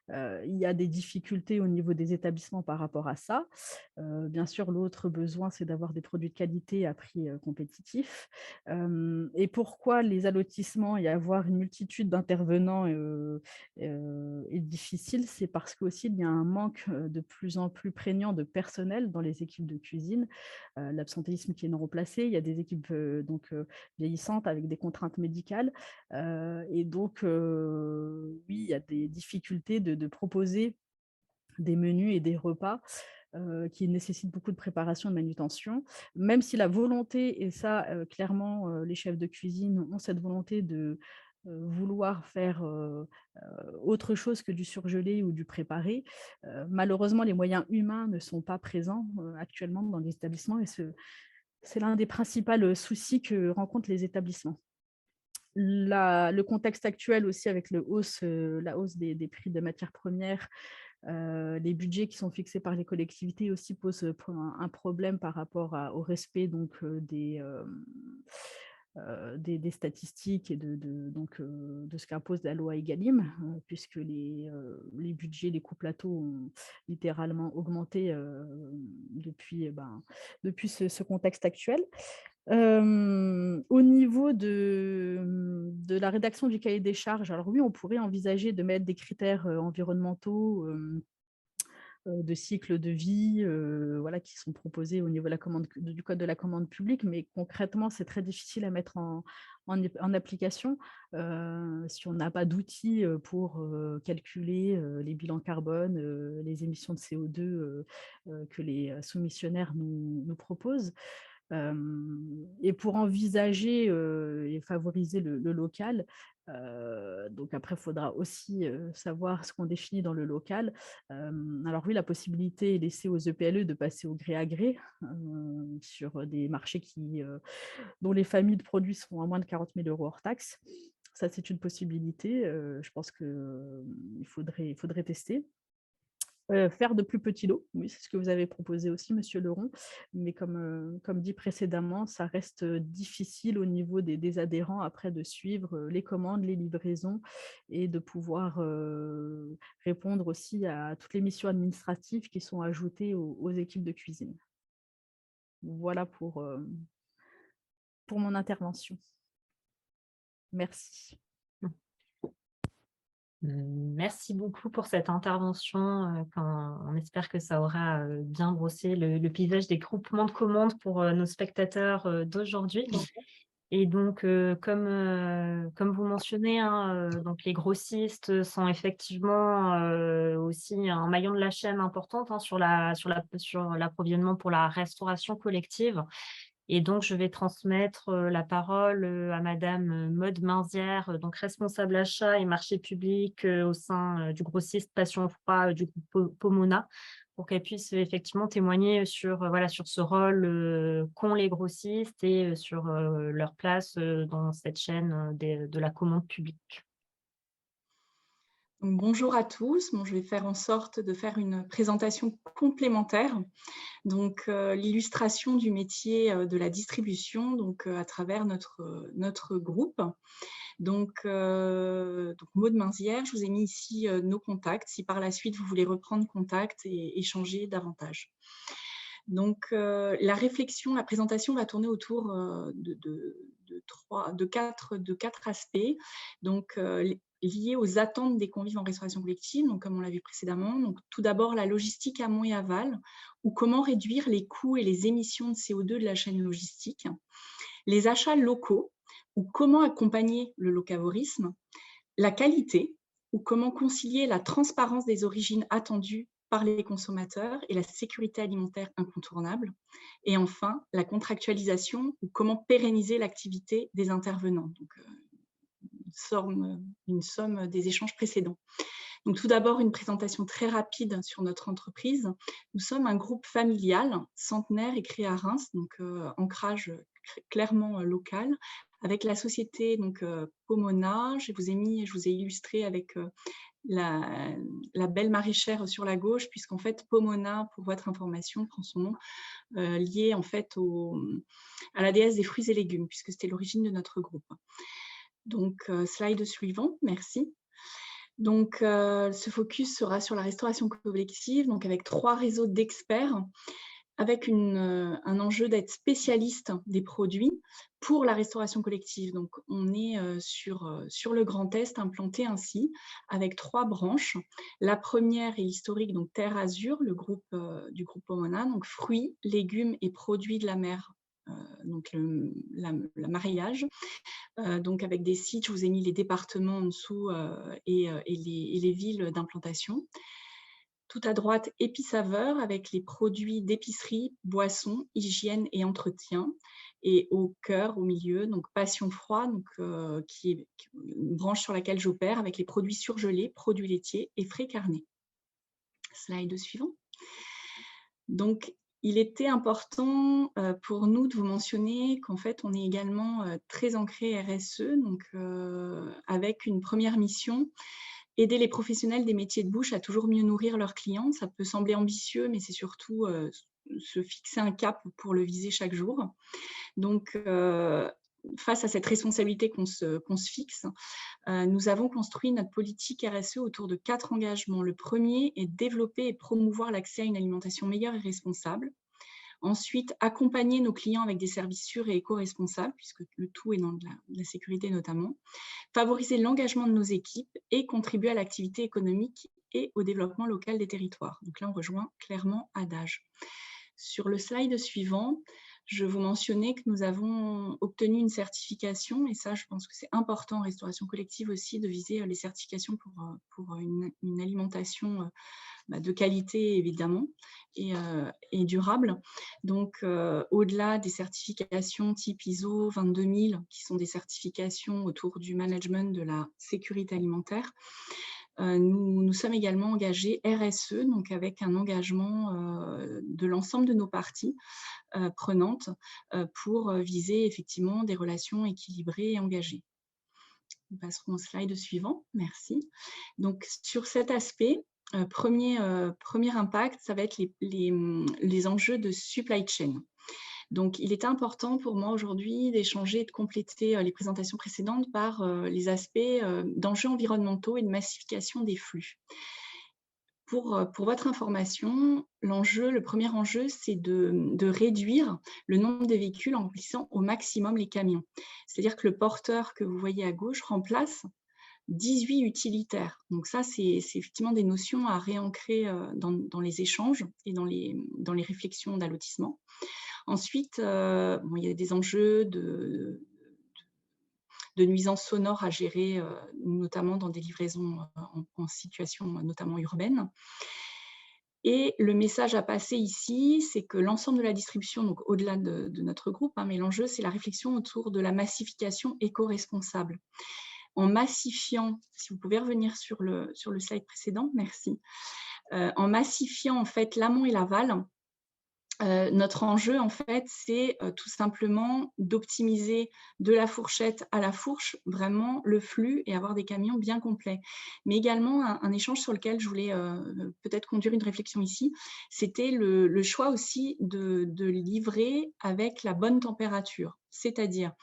il y a des difficultés au niveau des établissements par rapport à ça. Bien sûr, l'autre besoin, c'est d'avoir des produits de qualité à prix compétitif. Et pourquoi les allotissements et avoir une multitude d'intervenants est difficile? C'est parce qu'aussi, il y a un manque de plus en plus prégnant de personnel dans les équipes de cuisine. L'absentéisme qui est non remplacé, il y a des équipes vieillissantes avec des contraintes médicales. Et donc, oui, il y a des difficultés de proposer des menus et des repas qui nécessitent beaucoup de préparation et de manutention, même si la volonté, et ça, clairement, les chefs de cuisine ont cette volonté de vouloir faire autre chose que du surgelé ou du préparé. Malheureusement, les moyens humains ne sont pas présents actuellement dans les établissements et c'est l'un des principaux soucis que rencontrent les établissements. Le contexte actuel aussi avec la hausse des prix des matières premières, les budgets qui sont fixés par les collectivités aussi posent un problème par rapport au respect donc, des statistiques et de ce qu'impose la loi Egalim, puisque les budgets, les coûts plateaux ont littéralement augmenté depuis ce contexte actuel. Au niveau de la rédaction du cahier des charges, alors oui, on pourrait envisager de mettre des critères environnementaux, de cycle de vie, voilà, qui sont proposés au niveau du code de la commande publique, mais concrètement, c'est très difficile à mettre en application si on n'a pas d'outils pour calculer les bilans carbone, les émissions de CO2 que les soumissionnaires nous proposent. Et pour envisager et favoriser le local, donc après, il faudra aussi savoir ce qu'on définit dans le local. Alors oui, la possibilité est laissée aux EPLE de passer au gré à gré sur des marchés dont les familles de produits sont à moins de 40 000 € hors taxes. Ça, c'est une possibilité. Je pense qu'il faudrait tester. Faire de plus petits lots, oui, c'est ce que vous avez proposé aussi, monsieur Leron. Mais comme dit précédemment, ça reste difficile au niveau des adhérents après de suivre les commandes, les livraisons et de pouvoir répondre aussi à toutes les missions administratives qui sont ajoutées aux équipes de cuisine. Voilà pour mon intervention. Merci. Merci beaucoup pour cette intervention. On espère que ça aura bien brossé le paysage des groupements de commandes pour nos spectateurs d'aujourd'hui. Et donc, comme vous mentionnez, hein, donc les grossistes sont effectivement aussi un maillon de la chaîne importante, hein, sur l'approvisionnement pour la restauration collective. Et donc, je vais transmettre la parole à Madame Maude Minzière, donc responsable achat et marché public au sein du grossiste Passion Froid du groupe Pomona, pour qu'elle puisse effectivement témoigner sur, voilà, sur ce rôle qu'ont les grossistes et sur leur place dans cette chaîne de la commande publique. Donc, bonjour à tous. Bon, je vais faire en sorte de faire une présentation complémentaire. Donc, l'illustration du métier de la distribution, donc à travers notre groupe. Donc Maude Minzière, je vous ai mis ici nos contacts, si par la suite vous voulez reprendre contact et échanger davantage. Donc, la présentation va tourner autour de quatre aspects. Donc, liés aux attentes des convives en restauration collective, donc comme on l'a vu précédemment. Donc, tout d'abord, la logistique amont et aval, ou comment réduire les coûts et les émissions de CO2 de la chaîne logistique. Les achats locaux, ou comment accompagner le locavorisme. La qualité, ou comment concilier la transparence des origines attendues par les consommateurs et la sécurité alimentaire incontournable. Et enfin, la contractualisation, ou comment pérenniser l'activité des intervenants. Donc, une somme des échanges précédents. Donc, tout d'abord, une présentation très rapide sur notre entreprise. Nous sommes un groupe familial, centenaire et créé à Reims, donc ancrage clairement local, avec la société donc, Pomona. Je vous ai illustré avec la belle maraîchère sur la gauche, puisqu'en fait, Pomona, pour votre information, prend son nom lié en fait à la déesse des fruits et légumes, puisque c'était l'origine de notre groupe. Donc, slide suivant, merci. Donc, ce focus sera sur la restauration collective, donc avec 3 réseaux d'experts, avec un enjeu d'être spécialiste des produits pour la restauration collective. Donc, on est sur le Grand Est, implanté ainsi, avec 3 branches. La première est historique, donc Terre Azur, le groupe du groupe Pomona, donc fruits, légumes et produits de la mer, donc la maraîchage. Donc avec des sites, je vous ai mis les départements en dessous et les villes d'implantation. Tout à droite, Épicaveur, avec les produits d'épicerie, boissons, hygiène et entretien. Et au cœur, au milieu, donc Passion Froid, donc, qui est une branche sur laquelle j'opère, avec les produits surgelés, produits laitiers et frais carnés. Slide suivant. Donc, il était important pour nous de vous mentionner qu'en fait, on est également très ancré RSE, donc avec une première mission, aider les professionnels des métiers de bouche à toujours mieux nourrir leurs clients. Ça peut sembler ambitieux, mais c'est surtout se fixer un cap pour le viser chaque jour. Donc, face à cette responsabilité qu'on se fixe, nous avons construit notre politique RSE autour de 4 engagements. Le premier est développer et promouvoir l'accès à une alimentation meilleure et responsable. Ensuite, accompagner nos clients avec des services sûrs et éco-responsables, puisque le tout est dans de la sécurité notamment. Favoriser l'engagement de nos équipes et contribuer à l'activité économique et au développement local des territoires. Donc là, on rejoint clairement Adage. Sur le slide suivant, je vous mentionnais que nous avons obtenu une certification, et ça, je pense que c'est important en restauration collective aussi de viser les certifications pour une alimentation de qualité, évidemment, et durable. Donc, au-delà des certifications type ISO 22000, qui sont des certifications autour du management de la sécurité alimentaire, nous sommes également engagés RSE, donc avec un engagement de l'ensemble de nos parties prenantes pour viser effectivement des relations équilibrées et engagées. Nous passerons au slide suivant. Merci. Donc, sur cet aspect, premier impact, ça va être les enjeux de supply chain. Donc, il est important pour moi aujourd'hui d'échanger et de compléter les présentations précédentes par les aspects d'enjeux environnementaux et de massification des flux. Pour votre information, le premier enjeu, c'est de réduire le nombre de véhicules en remplissant au maximum les camions. C'est-à-dire que le porteur que vous voyez à gauche remplace 18 utilitaires. Donc ça, c'est effectivement des notions à réancrer dans les échanges et dans les réflexions d'allotissement. Ensuite, il y a des enjeux de nuisances sonores à gérer, notamment dans des livraisons en situation notamment urbaine. Et le message à passer ici, c'est que l'ensemble de la distribution, donc au-delà de notre groupe, mais l'enjeu, c'est la réflexion autour de la massification éco-responsable. En massifiant, si vous pouvez revenir sur le slide précédent, merci. En massifiant en fait l'amont et l'aval, notre enjeu, en fait, c'est tout simplement d'optimiser de la fourchette à la fourche vraiment le flux et avoir des camions bien complets. Mais également, un échange sur lequel je voulais peut-être conduire une réflexion ici, c'était le choix aussi de livrer avec la bonne température. C'est-à-dire,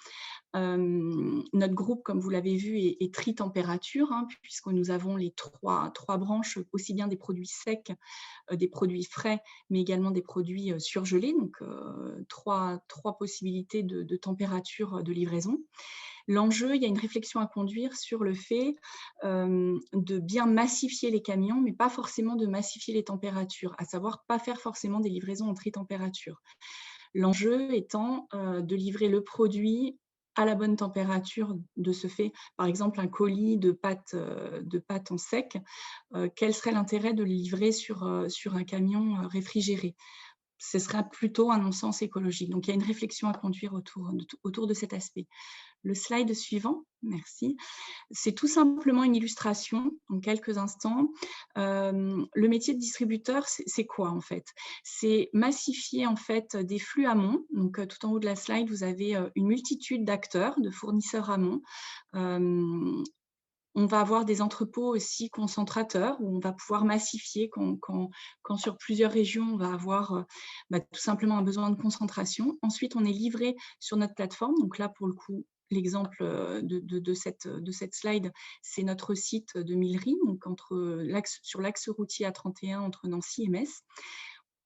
notre groupe, comme vous l'avez vu, est tri-température, puisque nous avons les trois branches, aussi bien des produits secs, des produits frais, mais également des produits surgelés, donc trois possibilités de température de livraison. L'enjeu, il y a une réflexion à conduire sur le fait de bien massifier les camions, mais pas forcément de massifier les températures, à savoir pas faire forcément des livraisons en tri-température. L'enjeu étant de livrer le produit à la bonne température de ce fait. Par exemple, un colis de pâtes en sec, quel serait l'intérêt de le livrer sur un camion réfrigéré? Ce serait plutôt un non-sens écologique. Donc, il y a une réflexion à conduire autour de cet aspect. Le slide suivant, merci. C'est tout simplement une illustration, en quelques instants. Le métier de distributeur, c'est quoi en fait? C'est massifier en fait des flux amont. Donc, tout en haut de la slide, vous avez une multitude d'acteurs, de fournisseurs amont. On va avoir des entrepôts aussi concentrateurs où on va pouvoir massifier quand sur plusieurs régions, on va avoir tout simplement un besoin de concentration. Ensuite, on est livré sur notre plateforme. Donc là, pour le coup, l'exemple de cette slide, c'est notre site de Millery, donc sur l'axe routier A31 entre Nancy et Metz.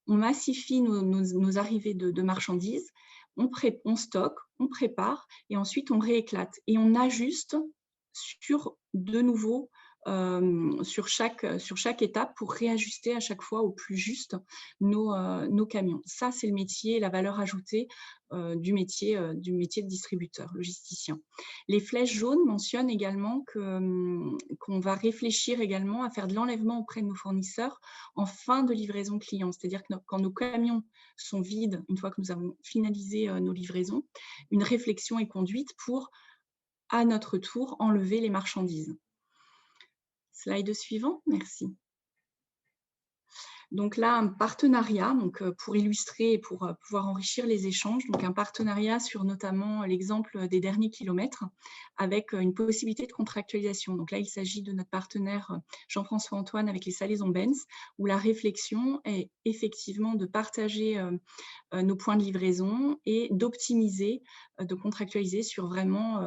On massifie nos arrivées de marchandises, on stocke, on prépare et ensuite on rééclate et on ajuste sur chaque étape pour réajuster à chaque fois au plus juste nos camions. Ça, c'est le métier, la valeur ajoutée du métier de distributeur, logisticien. Les flèches jaunes mentionnent également qu'on va réfléchir également à faire de l'enlèvement auprès de nos fournisseurs en fin de livraison client. C'est-à-dire que quand nos camions sont vides, une fois que nous avons finalisé nos livraisons, une réflexion est conduite pour à notre tour, enlever les marchandises. Slide suivant, merci. Donc là, un partenariat, pour illustrer et pour pouvoir enrichir les échanges, donc un partenariat sur notamment l'exemple des derniers kilomètres avec une possibilité de contractualisation. Donc là, il s'agit de notre partenaire Jean-François Antoine avec les salaisons Benz, où la réflexion est effectivement de partager nos points de livraison et d'optimiser, de contractualiser sur vraiment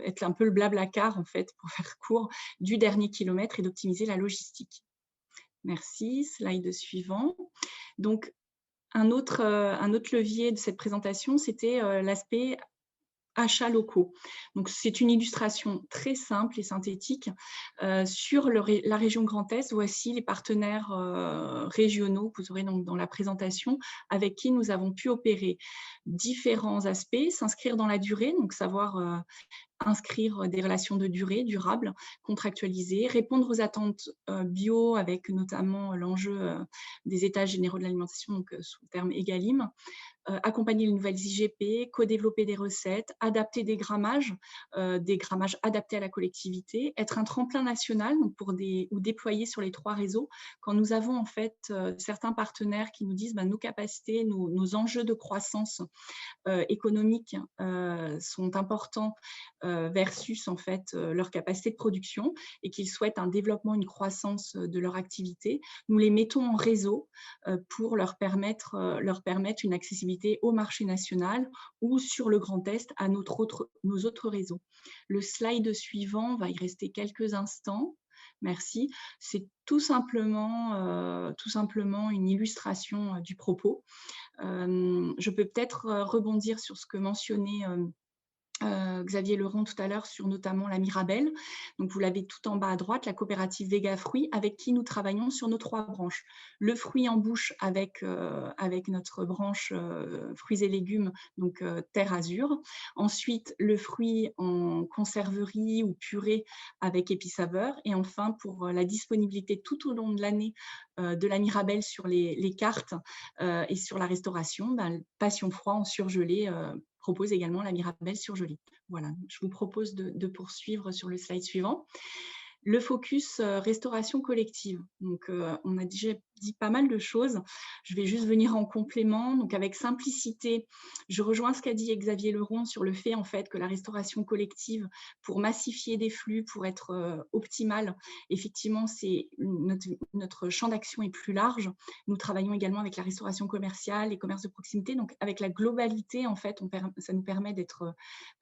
être un peu le blablacar, en fait, pour faire court, du dernier kilomètre et d'optimiser la logistique. Merci. Slide suivant. Donc, un autre levier de cette présentation, c'était l'aspect achats locaux. Donc, c'est une illustration très simple et synthétique. Sur la région Grand Est, voici les partenaires régionaux que vous aurez donc dans la présentation avec qui nous avons pu opérer différents aspects, s'inscrire dans la durée, donc savoir inscrire des relations de durée durables, contractualiser, répondre aux attentes bio avec notamment l'enjeu des états généraux de l'alimentation, donc sous le terme EGalim, accompagner les nouvelles IGP, co-développer des recettes, adapter des grammages adaptés à la collectivité, être un tremplin national donc ou déployer sur les 3 réseaux. Quand nous avons en fait certains partenaires qui nous disent nos capacités, nos enjeux de croissance économiques sont importants versus en fait leur capacité de production et qu'ils souhaitent un développement, une croissance de leur activité, nous les mettons en réseau pour leur permettre une accessibilité au marché national ou sur le Grand Est à nos autres réseaux. Le slide suivant va y rester quelques instants. Merci. C'est tout simplement une illustration du propos. Je peux peut-être rebondir sur ce que mentionnait Xavier Leron tout à l'heure sur notamment la Mirabelle. Donc, vous l'avez tout en bas à droite, la coopérative Vega Fruits, avec qui nous travaillons sur nos 3 branches. Le fruit en bouche avec notre branche fruits et légumes, donc Terre Azur. Ensuite, le fruit en conserverie ou purée avec Épicaveur. Et enfin, pour la disponibilité tout au long de l'année de la Mirabelle sur les cartes et sur la restauration, Passion Froid en surgelé propose également la Mirabelle surgelée. Voilà, je vous propose de poursuivre sur le slide suivant. Le focus restauration collective. Donc, on a déjà dit pas mal de choses. Je vais juste venir en complément. Donc, avec simplicité, je rejoins ce qu'a dit Xavier Leron sur le fait en fait que la restauration collective, pour massifier des flux, pour être optimale, effectivement, c'est notre champ d'action est plus large. Nous travaillons également avec la restauration commerciale, les commerces de proximité. Donc, avec la globalité, en fait, ça nous permet d'être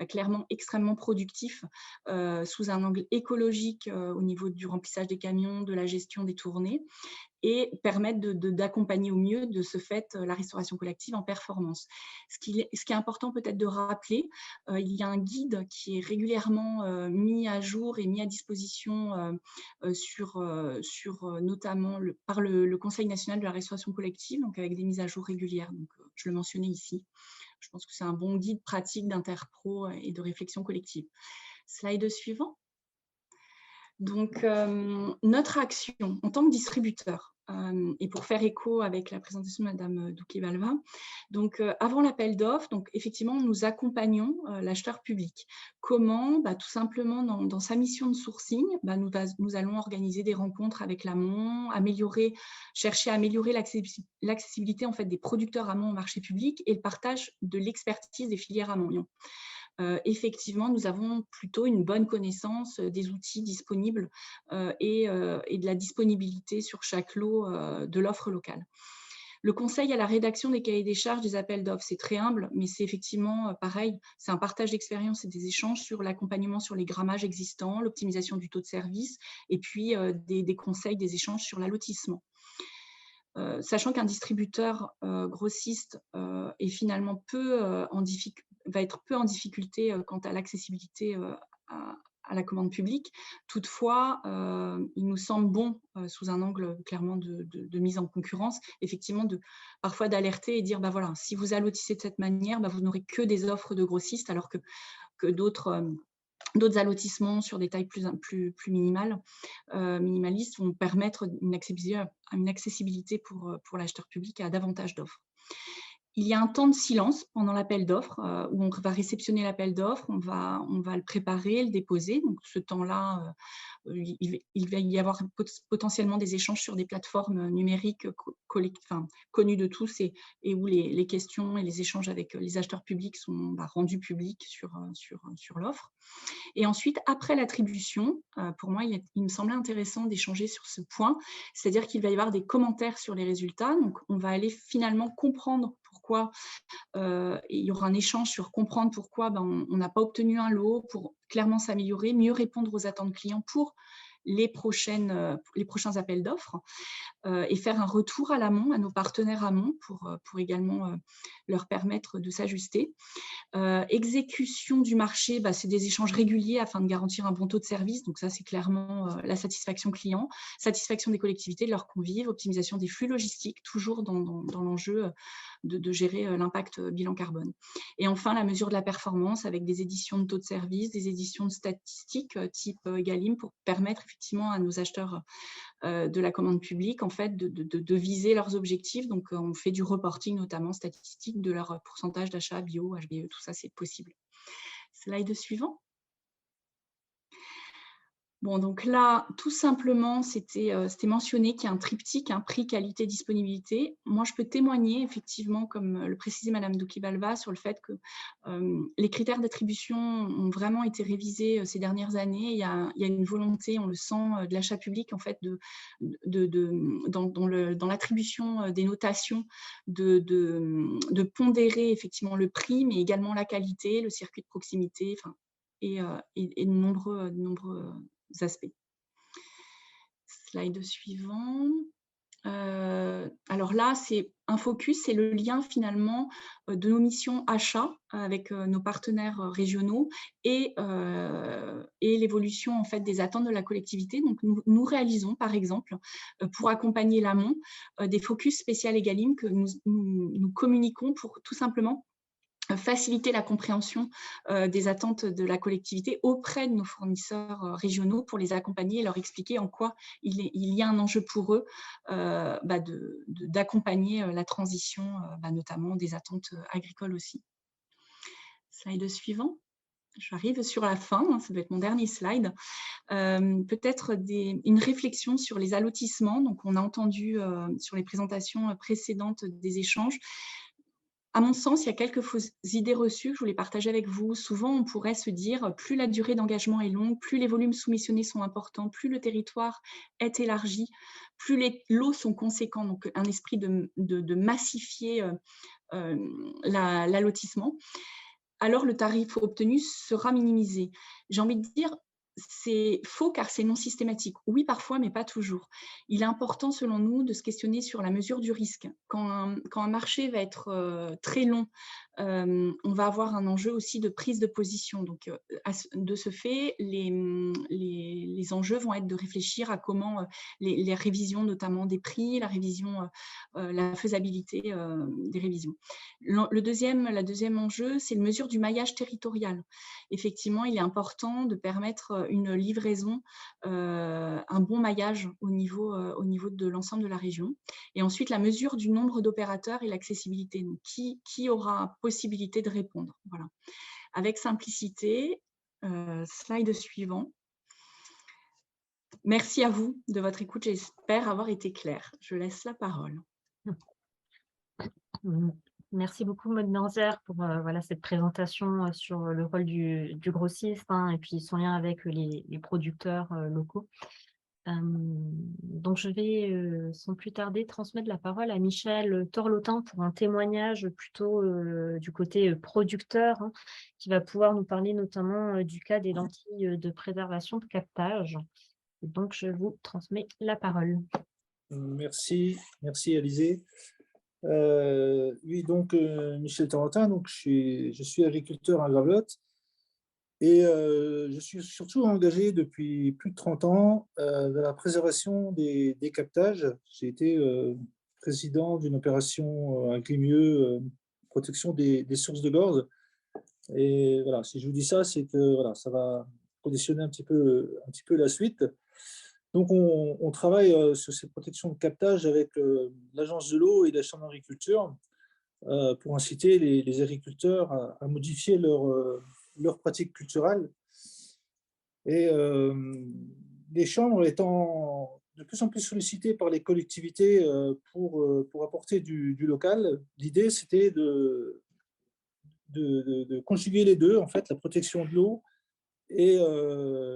clairement extrêmement productifs sous un angle écologique au niveau du remplissage des camions, de la gestion des tournées et permettre d'accompagner au mieux de ce fait la restauration collective en performance. Ce qui est important peut-être de rappeler, il y a un guide qui est régulièrement mis à jour et mis à disposition notamment par le Conseil national de la restauration collective, donc avec des mises à jour régulières. Donc, je le mentionnais ici. Je pense que c'est un bon guide pratique d'interpro et de réflexion collective. Slide suivant. Donc, notre action en tant que distributeur, et pour faire écho avec la présentation de Mme Douké-Balva, donc avant l'appel d'offres, donc effectivement, nous accompagnons l'acheteur public. Comment? Tout simplement, dans sa mission de sourcing, nous allons organiser des rencontres avec l'amont, chercher à améliorer l'accessibilité en fait, des producteurs amont au marché public et le partage de l'expertise des filières amont. Effectivement, nous avons plutôt une bonne connaissance des outils disponibles et de la disponibilité sur chaque lot de l'offre locale. Le conseil à la rédaction des cahiers des charges des appels d'offres, c'est très humble, mais c'est effectivement pareil, c'est un partage d'expérience et des échanges sur l'accompagnement sur les grammages existants, l'optimisation du taux de service et puis des conseils, des échanges sur l'allotissement. Sachant qu'un distributeur grossiste est finalement va être peu en difficulté quant à l'accessibilité à la commande publique. Toutefois, il nous semble bon, sous un angle clairement de mise en concurrence, effectivement, parfois d'alerter et dire, voilà, si vous allotissez de cette manière, vous n'aurez que des offres de grossistes, alors que d'autres allotissements sur des tailles plus minimalistes vont permettre une accessibilité pour l'acheteur public à davantage d'offres. Il y a un temps de silence pendant l'appel d'offres où on va réceptionner l'appel d'offres, on va le préparer, le déposer. Donc, ce temps-là, il va y avoir potentiellement des échanges sur des plateformes numériques connues de tous et où les questions et les échanges avec les acheteurs publics sont rendus publics sur l'offre. Et ensuite, après l'attribution, pour moi, il me semblait intéressant d'échanger sur ce point, c'est-à-dire qu'il va y avoir des commentaires sur les résultats. Donc, on va aller finalement comprendre pourquoi, il y aura un échange sur comprendre pourquoi on n'a pas obtenu un lot, pour clairement s'améliorer, mieux répondre aux attentes clients pour les prochains appels d'offres et faire un retour à l'amont, à nos partenaires amont pour également leur permettre de s'ajuster. Exécution du marché, c'est des échanges réguliers afin de garantir un bon taux de service. Donc ça, c'est clairement la satisfaction client, satisfaction des collectivités, de leurs convives, optimisation des flux logistiques, toujours dans l'enjeu de gérer l'impact bilan carbone. Et enfin, la mesure de la performance avec des éditions de taux de service, des éditions de statistiques type Egalim pour permettre effectivement à nos acheteurs de la commande publique, en fait, de viser leurs objectifs. Donc, on fait du reporting, notamment statistique, de leur pourcentage d'achat bio, HBE, tout ça, c'est possible. Slide suivant. Bon, donc là, tout simplement, c'était mentionné qu'il y a un triptyque, un prix, qualité, disponibilité. Moi, je peux témoigner, effectivement, comme le précisait Madame Douki-Balva, sur le fait que les critères d'attribution ont vraiment été révisés ces dernières années. Il y a une volonté, on le sent, de l'achat public, en fait, dans l'attribution des notations, de pondérer, effectivement, le prix, mais également la qualité, le circuit de proximité, enfin, et de nombreux aspects. Slide suivant. Alors là, c'est un focus, c'est le lien finalement de nos missions achats avec nos partenaires régionaux et l'évolution en fait des attentes de la collectivité. Donc nous réalisons par exemple pour accompagner l'amont des focus spécial Egalim que nous communiquons pour tout simplement faciliter la compréhension des attentes de la collectivité auprès de nos fournisseurs régionaux pour les accompagner et leur expliquer en quoi il y a un enjeu pour eux d'accompagner la transition, notamment des attentes agricoles aussi. Slide suivant. J'arrive sur la fin, ça va être mon dernier slide. Peut-être une réflexion sur les allotissements. Donc, on a entendu sur les présentations précédentes des échanges. À mon sens, il y a quelques fausses idées reçues que je voulais partager avec vous. Souvent, on pourrait se dire, plus la durée d'engagement est longue, plus les volumes soumissionnés sont importants, plus le territoire est élargi, plus les lots sont conséquents. Donc, un esprit de massifier l'allotissement. Alors, le tarif obtenu sera minimisé. J'ai envie de dire, c'est faux car c'est non systématique. Oui, parfois, mais pas toujours. Il est important, selon nous, de se questionner sur la mesure du risque. Quand un marché va être très long, on va avoir un enjeu aussi de prise de position. Donc, de ce fait, les enjeux vont être de réfléchir à comment les révisions, notamment des prix, la révision, la faisabilité des révisions. La deuxième enjeu, c'est la mesure du maillage territorial. Effectivement, il est important de permettre une livraison, un bon maillage au niveau de l'ensemble de la région. Et ensuite, la mesure du nombre d'opérateurs et l'accessibilité. Donc, qui aura possibilité de répondre. Voilà. Avec simplicité, slide suivant. Merci à vous de votre écoute. J'espère avoir été claire. Je laisse la parole. Merci beaucoup, Maud Nanzer, pour cette présentation sur le rôle du grossiste et puis son lien avec les producteurs locaux. Donc, je vais sans plus tarder transmettre la parole à Michel Torlotin pour un témoignage plutôt du côté producteur qui va pouvoir nous parler notamment du cas des lentilles de préservation de captage. Et donc, je vous transmets la parole. Merci Alizée. Oui, donc Michel Torlotin, donc je suis agriculteur à Gravelotte et je suis surtout engagé depuis plus de 30 ans dans la préservation des captages. J'ai été président d'une opération Agrimieux, protection des sources de gorge. Et voilà, si je vous dis ça, c'est que voilà, ça va conditionner un petit peu la suite. Donc, on travaille sur ces protections de captage avec l'Agence de l'eau et la Chambre d'agriculture pour inciter les agriculteurs à modifier leurs pratiques culturelles. Et les chambres étant de plus en plus sollicitées par les collectivités pour apporter du local, l'idée, c'était de conjuguer les deux, en fait, la protection de l'eau et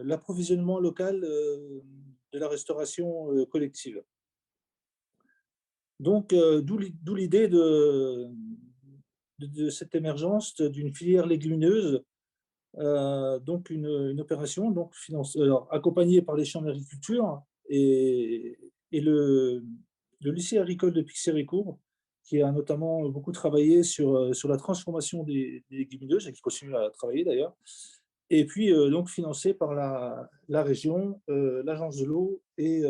l'approvisionnement local de la restauration collective. Donc, d'où l'idée de cette émergence d'une filière légumineuse, donc une opération donc accompagnée par les chambres d'agriculture et le lycée agricole de Pixérécourt, qui a notamment beaucoup travaillé sur la transformation des légumineuses et qui continue à travailler d'ailleurs. Et puis, donc, financé par la région, l'Agence de l'eau et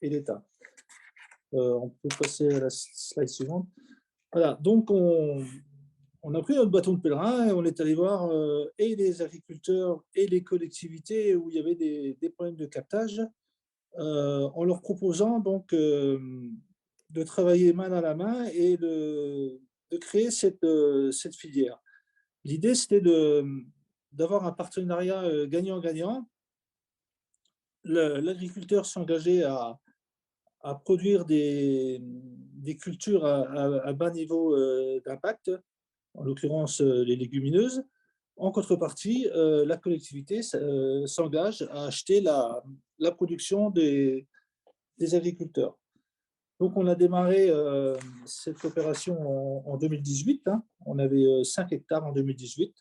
l'État. On peut passer à la slide suivante. Voilà, donc on on a pris notre bâton de pèlerin et on est allé voir et les agriculteurs et les collectivités où il y avait des problèmes de captage, en leur proposant donc de travailler main dans la main et de créer cette filière. L'idée, c'était d'avoir un partenariat gagnant-gagnant. L'agriculteur s'engageait à produire des cultures à bas niveau d'impact, en l'occurrence les légumineuses. En contrepartie, la collectivité s'engage à acheter la production des agriculteurs. Donc, on a démarré cette opération en 2018. Hein. On avait 5 hectares en 2018.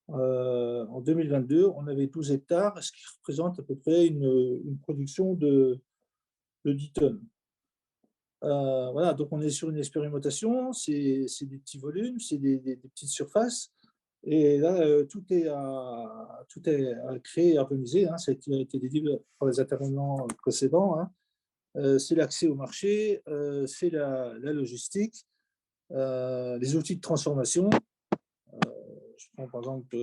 En 2022, on avait 12 hectares, ce qui représente à peu près une production de 10 tonnes. Voilà, donc on est sur une expérimentation, c'est des petits volumes, c'est des petites surfaces. Et là, tout est à créer et à organiser. Hein. Ça a été dit par les intervenants précédents. Hein. C'est l'accès au marché, c'est la logistique, les outils de transformation. Je prends par exemple,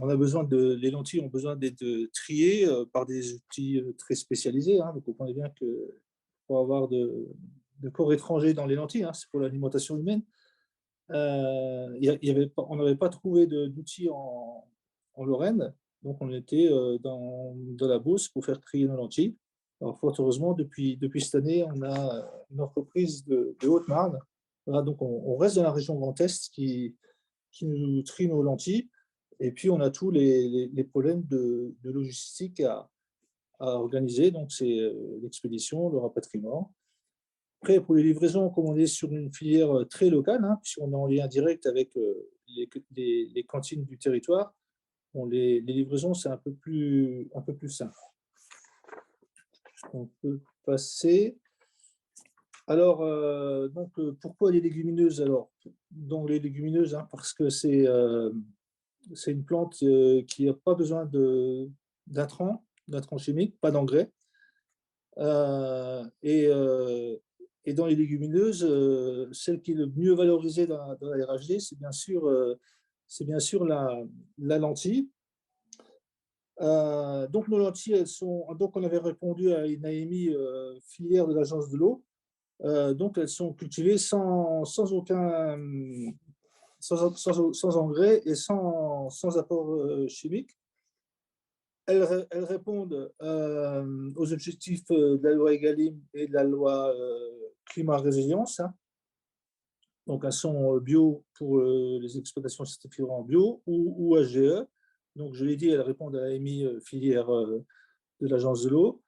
on a besoin les lentilles ont besoin d'être triées par des outils très spécialisés. Hein. Vous comprenez bien que pour avoir de corps étrangers dans les lentilles, hein, c'est pour l'alimentation humaine. On n'avait pas trouvé d'outils en Lorraine, donc on était dans la Beauce pour faire trier nos lentilles. Alors, fort heureusement, depuis cette année, on a une entreprise de Haute-Marne. Voilà, donc on reste dans la région Grand Est qui nous trie nos lentilles. Et puis, on a tous les problèmes de logistique à organiser. Donc, c'est l'expédition, le rapatriement. Après, pour les livraisons, comme on est sur une filière très locale, hein, puisqu'on est en lien direct avec les cantines du territoire, bon, les livraisons, c'est un peu plus simple. On peut passer. Alors, donc, pourquoi les légumineuses? Alors, donc les légumineuses, hein, parce que c'est une plante qui n'a pas besoin d'intrants chimiques, pas d'engrais. Et dans les légumineuses, celle qui est le mieux valorisée dans la RHD, c'est bien sûr la lentille. Donc nos lentilles, donc on avait répondu à une AMI filière de l'Agence de l'eau. Donc elles sont cultivées sans engrais et sans apport chimique. Elles répondent aux objectifs de la loi Egalim et de la loi climat résilience. Hein. Donc, elles sont bio pour les exploitations certifiées en bio ou HGE. Donc, je l'ai dit, elles répondent à la AMI filière de l'Agence de l'eau.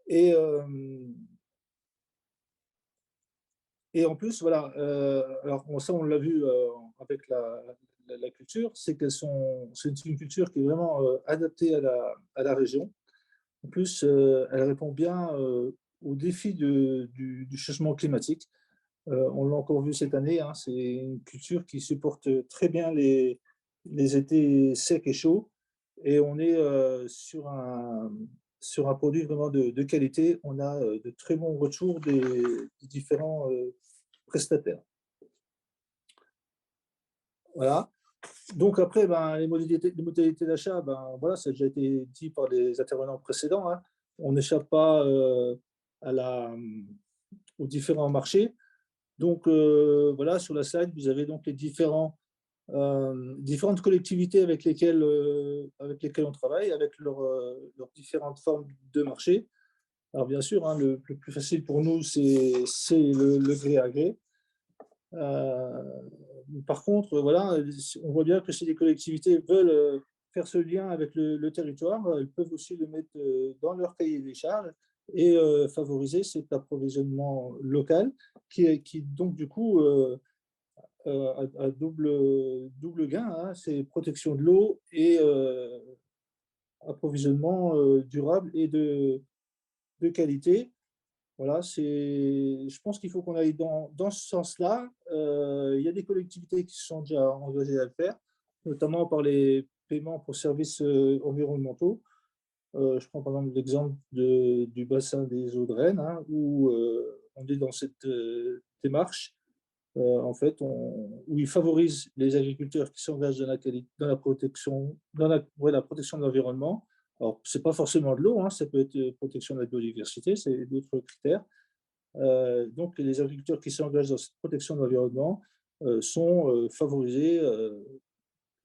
Et en plus, voilà, alors ça, on l'a vu avec la culture, c'est une culture qui est vraiment adaptée à la région. En plus, elle répond bien aux défis du changement climatique. On l'a encore vu cette année, hein, c'est une culture qui supporte très bien les étés secs et chauds. Et on est sur un produit vraiment de qualité. On a de très bons retours des différents prestataires. Voilà. Donc après, les modalités d'achat, voilà, ça a déjà été dit par les intervenants précédents. Hein. On n'échappe pas aux différents marchés. Donc voilà, sur la slide, vous avez donc les différentes collectivités avec lesquelles on travaille, avec leurs différentes formes de marché. Alors bien sûr, hein, le plus facile pour nous, c'est le gré à gré. Par contre, voilà, on voit bien que si les collectivités veulent faire ce lien avec le territoire, elles peuvent aussi le mettre dans leur cahier des charges et favoriser cet approvisionnement local qui donc du coup a double gain, hein, c'est protection de l'eau et approvisionnement durable et de qualité. Voilà, je pense qu'il faut qu'on aille dans ce sens-là. Il y a des collectivités qui se sont déjà engagées à le faire, notamment par les paiements pour services environnementaux. Je prends par exemple l'exemple du bassin des eaux de Rennes, hein, où on est dans cette démarche en fait, où il favorise les agriculteurs qui s'engagent dans la protection, la protection de l'environnement. Alors, ce n'est pas forcément de l'eau, hein, ça peut être protection de la biodiversité, c'est d'autres critères. Donc, les agriculteurs qui s'engagent dans cette protection de l'environnement sont favorisés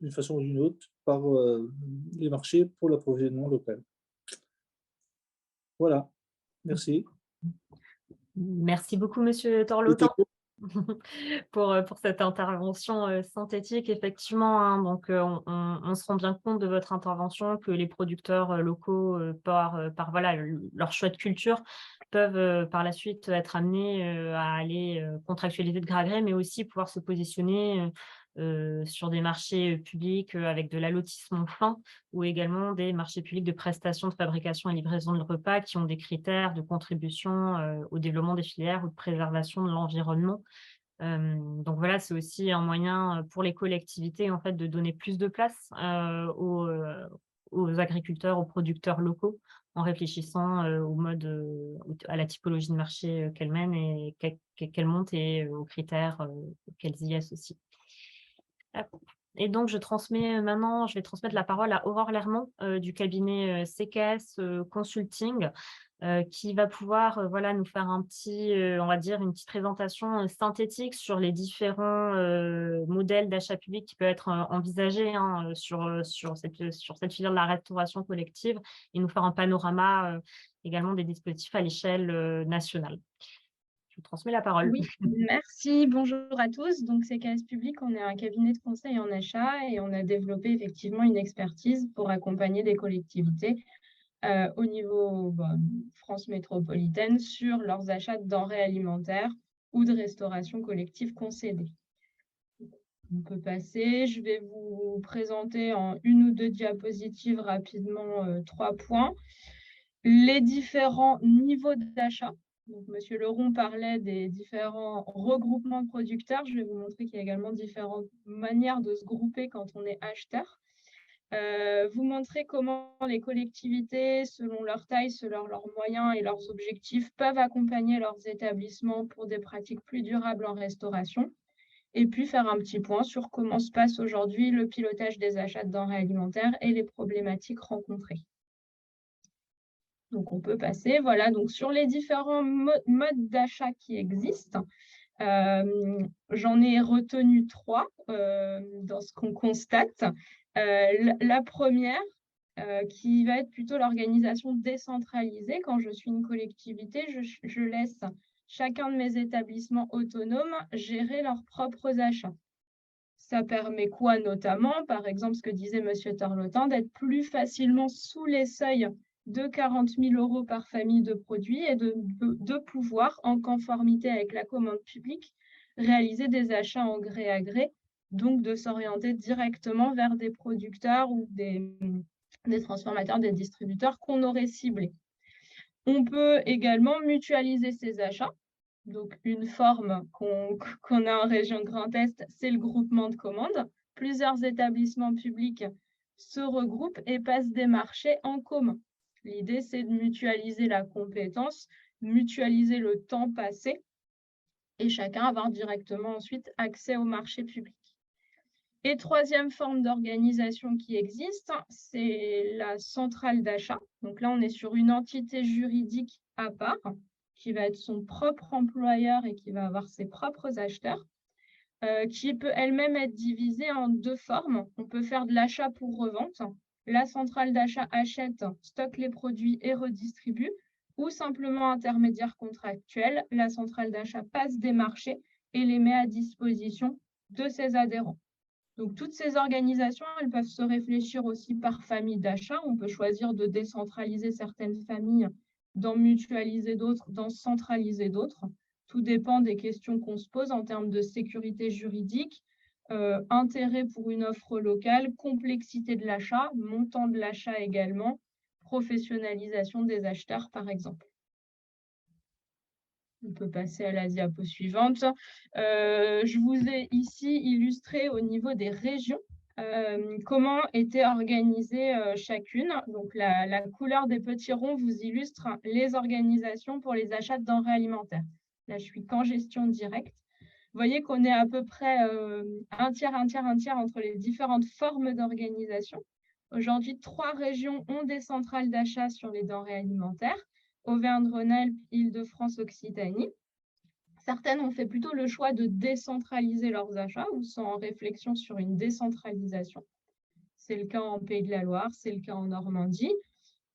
d'une façon ou d'une autre par les marchés pour l'approvisionnement local. Voilà, merci. Merci beaucoup, Monsieur Torlotan, pour cette intervention synthétique. Effectivement, hein, donc, on se rend bien compte de votre intervention que les producteurs locaux, par voilà, leur choix de culture, peuvent par la suite être amenés à aller contractualiser de gré à gré, mais aussi pouvoir se positionner sur des marchés publics avec de l'allotissement fin, ou également des marchés publics de prestations de fabrication et livraison de repas qui ont des critères de contribution au développement des filières ou de préservation de l'environnement. Donc voilà, c'est aussi un moyen pour les collectivités en fait, de donner plus de place aux agriculteurs, aux producteurs locaux, en réfléchissant au mode, à la typologie de marché qu'elles mènent et qu'elles montent, et aux critères qu'elles y associent. Et donc, je vais transmettre la parole à Aurore Lermont du cabinet CKS Consulting, qui va pouvoir voilà, nous faire on va dire, une petite présentation synthétique sur les différents modèles d'achat public qui peuvent être envisagés hein, sur cette filière de la restauration collective, et nous faire un panorama également des dispositifs à l'échelle nationale. Je vous transmets la parole. Oui, merci. Bonjour à tous. Donc, CKS Public, on est un cabinet de conseil en achat et on a développé effectivement une expertise pour accompagner des collectivités au niveau France métropolitaine sur leurs achats de denrées alimentaires ou de restauration collective concédée. On peut passer. Je vais vous présenter en une ou deux diapositives rapidement 3 points. Les différents niveaux d'achat. Donc, Monsieur Leron parlait des différents regroupements de producteurs. Je vais vous montrer qu'il y a également différentes manières de se grouper quand on est acheteur. Vous montrer comment les collectivités, selon leur taille, selon leurs moyens et leurs objectifs, peuvent accompagner leurs établissements pour des pratiques plus durables en restauration. Et puis faire un petit point sur comment se passe aujourd'hui le pilotage des achats de denrées alimentaires et les problématiques rencontrées. Donc, on peut passer. Voilà, donc sur les différents modes d'achat qui existent, j'en ai retenu 3 dans ce qu'on constate. La première, qui va être plutôt l'organisation décentralisée. Quand je suis une collectivité, je laisse chacun de mes établissements autonomes gérer leurs propres achats. Ça permet quoi notamment? Par exemple, ce que disait M. Torlotan, d'être plus facilement sous les seuils de 40 000 € par famille de produits et de pouvoir, en conformité avec la commande publique, réaliser des achats en gré à gré, donc de s'orienter directement vers des producteurs ou des transformateurs, des distributeurs qu'on aurait ciblés. On peut également mutualiser ces achats. Donc, une forme qu'on a en région Grand Est, c'est le groupement de commandes. Plusieurs établissements publics se regroupent et passent des marchés en commun. L'idée, c'est de mutualiser la compétence, mutualiser le temps passé et chacun avoir directement ensuite accès au marché public. Et troisième forme d'organisation qui existe, c'est la centrale d'achat. Donc là, on est sur une entité juridique à part qui va être son propre employeur et qui va avoir ses propres acheteurs, qui peut elle-même être divisée en 2 formes. On peut faire de l'achat pour revente. La centrale d'achat achète, stocke les produits et redistribue, ou simplement intermédiaire contractuel, la centrale d'achat passe des marchés et les met à disposition de ses adhérents. Donc, toutes ces organisations, elles peuvent se réfléchir aussi par famille d'achat. On peut choisir de décentraliser certaines familles, d'en mutualiser d'autres, d'en centraliser d'autres. Tout dépend des questions qu'on se pose en termes de sécurité juridique, intérêt pour une offre locale, complexité de l'achat, montant de l'achat également, professionnalisation des acheteurs, par exemple. On peut passer à la diapo suivante. Je vous ai ici illustré au niveau des régions comment était organisée chacune. Donc, la couleur des petits ronds vous illustre les organisations pour les achats de denrées alimentaires. Là, je suis qu'en gestion directe. Vous voyez qu'on est à peu près un tiers entre les différentes formes d'organisation. Aujourd'hui, 3 régions ont des centrales d'achat sur les denrées alimentaires, Auvergne-Rhône-Alpes, Île-de-France, Occitanie. Certaines ont fait plutôt le choix de décentraliser leurs achats ou sont en réflexion sur une décentralisation. C'est le cas en Pays de la Loire, c'est le cas en Normandie.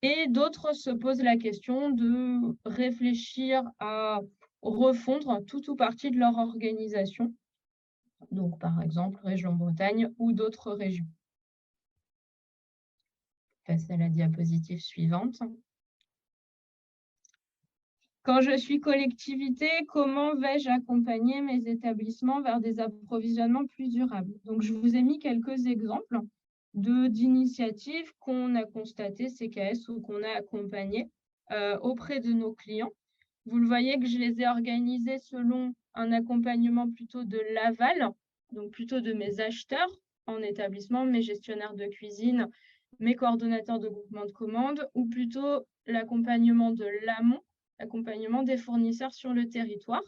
Et d'autres se posent la question de réfléchir à refondre tout ou partie de leur organisation. Donc, par exemple, région Bretagne ou d'autres régions. Je passe à la diapositive suivante. Quand je suis collectivité, comment vais-je accompagner mes établissements vers des approvisionnements plus durables? Donc, je vous ai mis quelques exemples d'initiatives qu'on a constatées, CKS, ou qu'on a accompagnées auprès de nos clients. Vous le voyez que je les ai organisées selon un accompagnement plutôt de l'aval, donc plutôt de mes acheteurs en établissement, mes gestionnaires de cuisine, mes coordonnateurs de groupement de commandes, ou plutôt l'accompagnement de l'amont, l'accompagnement des fournisseurs sur le territoire.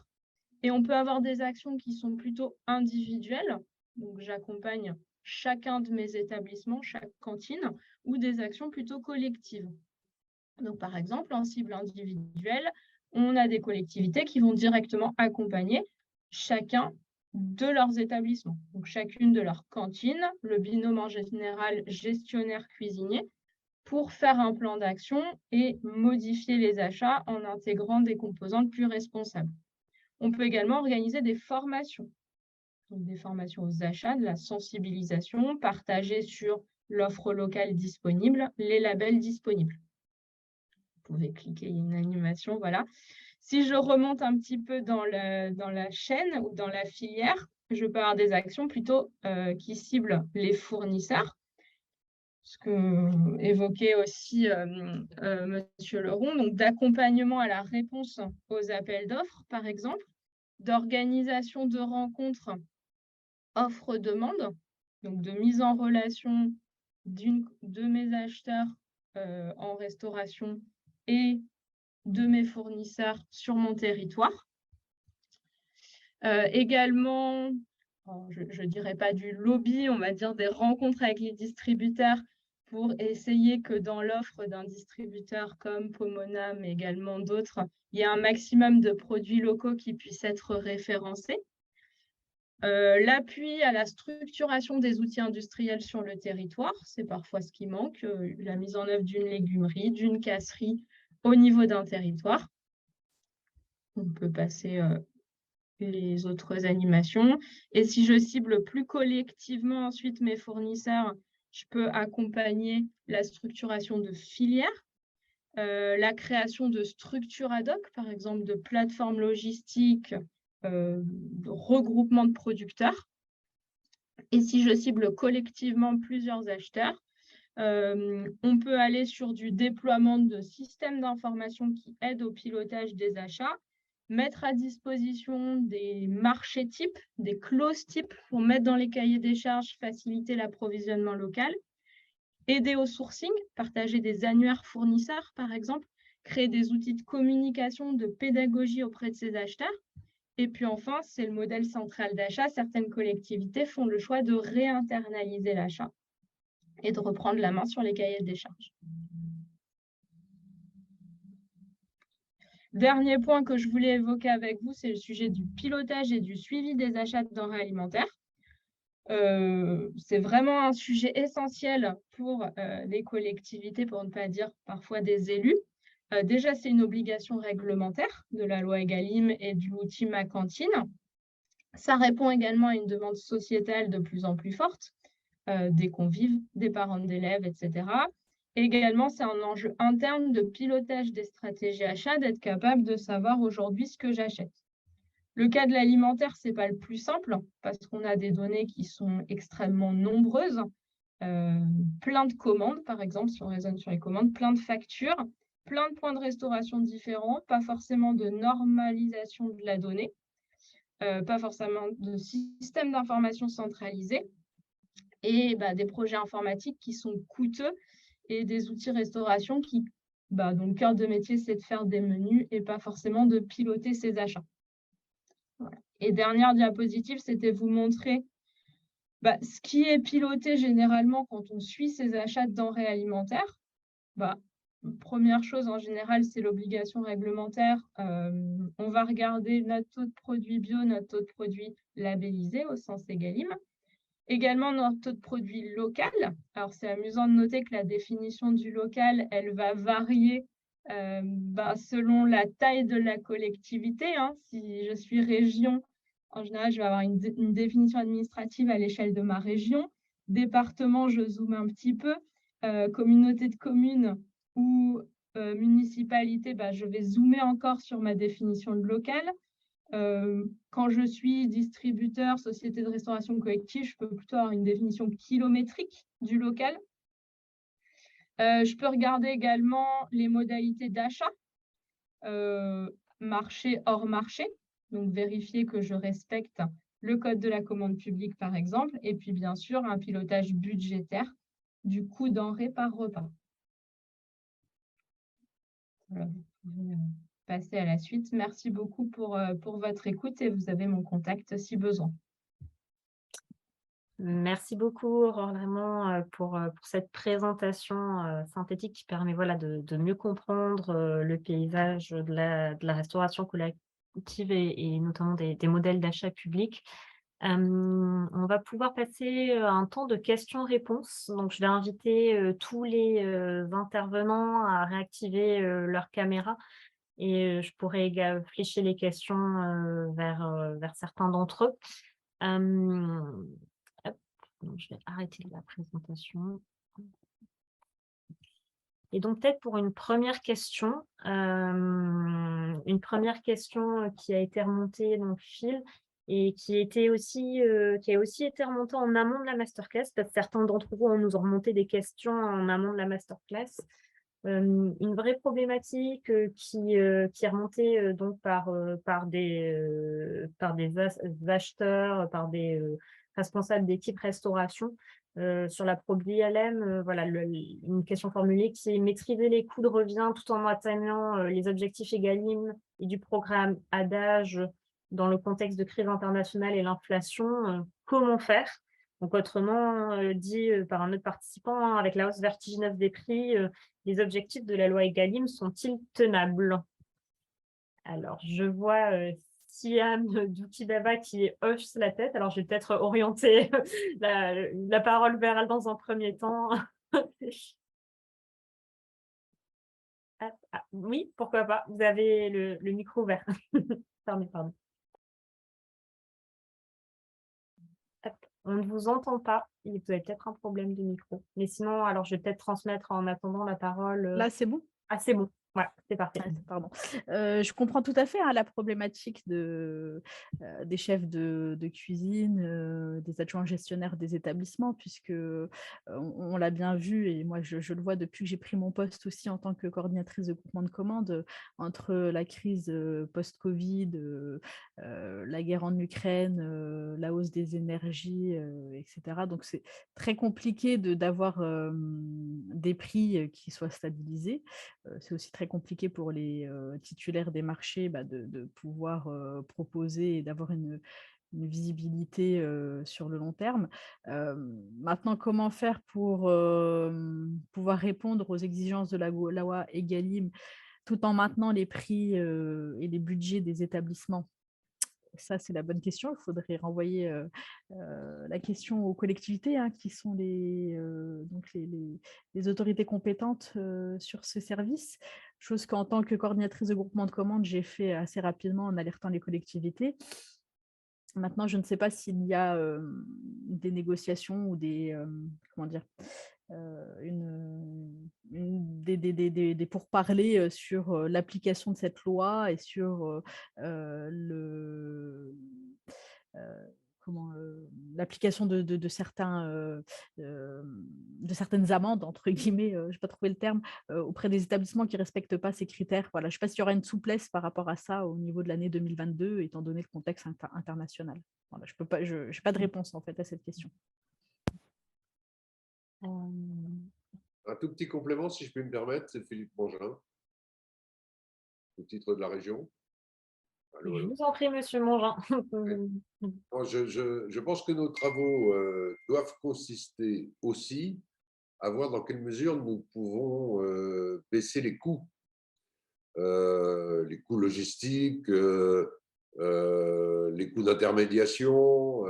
Et on peut avoir des actions qui sont plutôt individuelles, donc j'accompagne chacun de mes établissements, chaque cantine, ou des actions plutôt collectives. Donc par exemple, en cible individuelle, on a des collectivités qui vont directement accompagner chacun de leurs établissements. Donc chacune de leurs cantines, le binôme en général gestionnaire-cuisinier, pour faire un plan d'action et modifier les achats en intégrant des composantes plus responsables. On peut également organiser des formations, donc des formations aux achats, de la sensibilisation, partagées sur l'offre locale disponible, les labels disponibles. Vous pouvez cliquer, il y a une animation, voilà. Si je remonte un petit peu dans la chaîne ou dans la filière, je peux avoir des actions plutôt qui ciblent les fournisseurs, ce que évoquait aussi Monsieur Leron, donc d'accompagnement à la réponse aux appels d'offres, par exemple, d'organisation de rencontres offre-demande, donc de mise en relation de mes acheteurs en restauration et de mes fournisseurs sur mon territoire. Également, je ne dirais pas du lobby, on va dire des rencontres avec les distributeurs pour essayer que dans l'offre d'un distributeur comme Pomona, mais également d'autres, il y ait un maximum de produits locaux qui puissent être référencés. L'appui à la structuration des outils industriels sur le territoire, c'est parfois ce qui manque, la mise en œuvre d'une légumerie, d'une casserie au niveau d'un territoire. On peut passer les autres animations. Et si je cible plus collectivement ensuite mes fournisseurs, je peux accompagner la structuration de filières, la création de structures ad hoc, par exemple de plateformes logistiques, de regroupement de producteurs. Et si je cible collectivement plusieurs acheteurs, on peut aller sur du déploiement de systèmes d'information qui aident au pilotage des achats, mettre à disposition des marchés types, des clauses types pour mettre dans les cahiers des charges, faciliter l'approvisionnement local, aider au sourcing, partager des annuaires fournisseurs, par exemple, créer des outils de communication, de pédagogie auprès de ces acheteurs. Et puis enfin, c'est le modèle central d'achat. Certaines collectivités font le choix de réinternaliser l'achat et de reprendre la main sur les cahiers des charges. Dernier point que je voulais évoquer avec vous, c'est le sujet du pilotage et du suivi des achats de denrées alimentaires. C'est vraiment un sujet essentiel pour les collectivités, pour ne pas dire parfois des élus. Déjà, c'est une obligation réglementaire de la loi Egalim et du l'outil Ma Cantine. Ça répond également à une demande sociétale de plus en plus forte, des convives, des parents d'élèves, etc. Et également, c'est un enjeu interne de pilotage des stratégies achats, d'être capable de savoir aujourd'hui ce que j'achète. Le cas de l'alimentaire, ce n'est pas le plus simple parce qu'on a des données qui sont extrêmement nombreuses. Plein de commandes, par exemple, si on raisonne sur les commandes, plein de factures, plein de points de restauration différents, pas forcément de normalisation de la donnée, pas forcément de système d'information centralisé et des projets informatiques qui sont coûteux et des outils restauration qui, dont le cœur de métier, c'est de faire des menus et pas forcément de piloter ses achats. Voilà. Et dernière diapositive, c'était vous montrer ce qui est piloté généralement quand on suit ses achats de denrées alimentaires. Première chose, en général, c'est l'obligation réglementaire. On va regarder notre taux de produit bio, notre taux de produit labellisé au sens Egalim. Également, notre taux de produit local. Alors, c'est amusant de noter que la définition du local, elle va varier selon la taille de la collectivité. Si je suis région, en général, je vais avoir une définition administrative à l'échelle de ma région. Département, je zoome un petit peu. Communauté de communes ou municipalité, je vais zoomer encore sur ma définition de local. Quand je suis distributeur, société de restauration collective, je peux plutôt avoir une définition kilométrique du local. Je peux regarder également les modalités d'achat, marché hors marché, donc vérifier que je respecte le code de la commande publique, par exemple, et puis bien sûr un pilotage budgétaire du coût denrée par repas. Voilà, vous pouvez passer à la suite. Merci beaucoup pour votre écoute et vous avez mon contact si besoin. Merci beaucoup, Aurore, vraiment pour cette présentation synthétique qui permet de mieux comprendre le paysage de la restauration collective et notamment des modèles d'achat public. On va pouvoir passer un temps de questions-réponses. Donc, je vais inviter tous les intervenants à réactiver leur caméra et je pourrais flécher les questions vers certains d'entre eux. Hop, donc je vais arrêter la présentation. Et donc, peut-être pour une première question qui a été remontée dans le fil et qui a aussi été remontée en amont de la masterclass, parce que certains d'entre vous nous ont remonté des questions en amont de la masterclass. Une vraie problématique qui est remontée donc par des acheteurs, par des responsables d'équipe restauration sur la produit LM. Une question formulée qui est maîtriser les coûts de revient tout en atteignant les objectifs Egalim et du programme Adage dans le contexte de crise internationale et l'inflation. Comment faire? Donc, autrement dit par un autre participant, avec la hausse vertigineuse des prix, les objectifs de la loi Egalim sont-ils tenables? Alors, je vois Siam Doukidava qui hoche la tête. Alors, je vais peut-être orienter la parole vers elle dans un premier temps. Oui, pourquoi pas. Vous avez le micro ouvert. Pardon. On ne vous entend pas. Vous avez peut-être un problème de micro. Mais sinon, alors je vais peut-être transmettre en attendant la parole. Là, c'est bon? Ah, c'est bon. Ouais, c'est parfait. Pardon. Je comprends tout à fait la problématique des chefs de cuisine, des adjoints gestionnaires des établissements, puisque on l'a bien vu, et moi je le vois depuis que j'ai pris mon poste aussi en tant que coordinatrice de groupement de commandes, entre la crise post-Covid, la guerre en Ukraine, la hausse des énergies, etc. Donc c'est très compliqué d'avoir des prix qui soient stabilisés. C'est aussi très compliqué pour les titulaires des marchés de pouvoir proposer et d'avoir une visibilité sur le long terme. Maintenant, comment faire pour pouvoir répondre aux exigences de la loi Egalim tout en maintenant les prix et les budgets des établissements? Ça, c'est la bonne question. Il faudrait renvoyer la question aux collectivités, qui sont les autorités compétentes sur ce service. Chose qu'en tant que coordinatrice de groupement de commandes, j'ai fait assez rapidement en alertant les collectivités. Maintenant, je ne sais pas s'il y a des négociations ou des des pourparlers sur l'application de cette loi et sur l'application de certaines amendes, entre guillemets, je n'ai pas trouvé le terme, auprès des établissements qui ne respectent pas ces critères. Voilà, je ne sais pas s'il y aura une souplesse par rapport à ça au niveau de l'année 2022, étant donné le contexte international. Voilà, je n'ai pas de réponse en fait à cette question. Un tout petit complément, si je puis me permettre, c'est Philippe Mangin, au titre de la région. Allô, Je allô. vous en prie, Monsieur Mangin. Bon, je pense que nos travaux doivent consister aussi à voir dans quelle mesure nous pouvons baisser les coûts logistiques, les coûts d'intermédiation.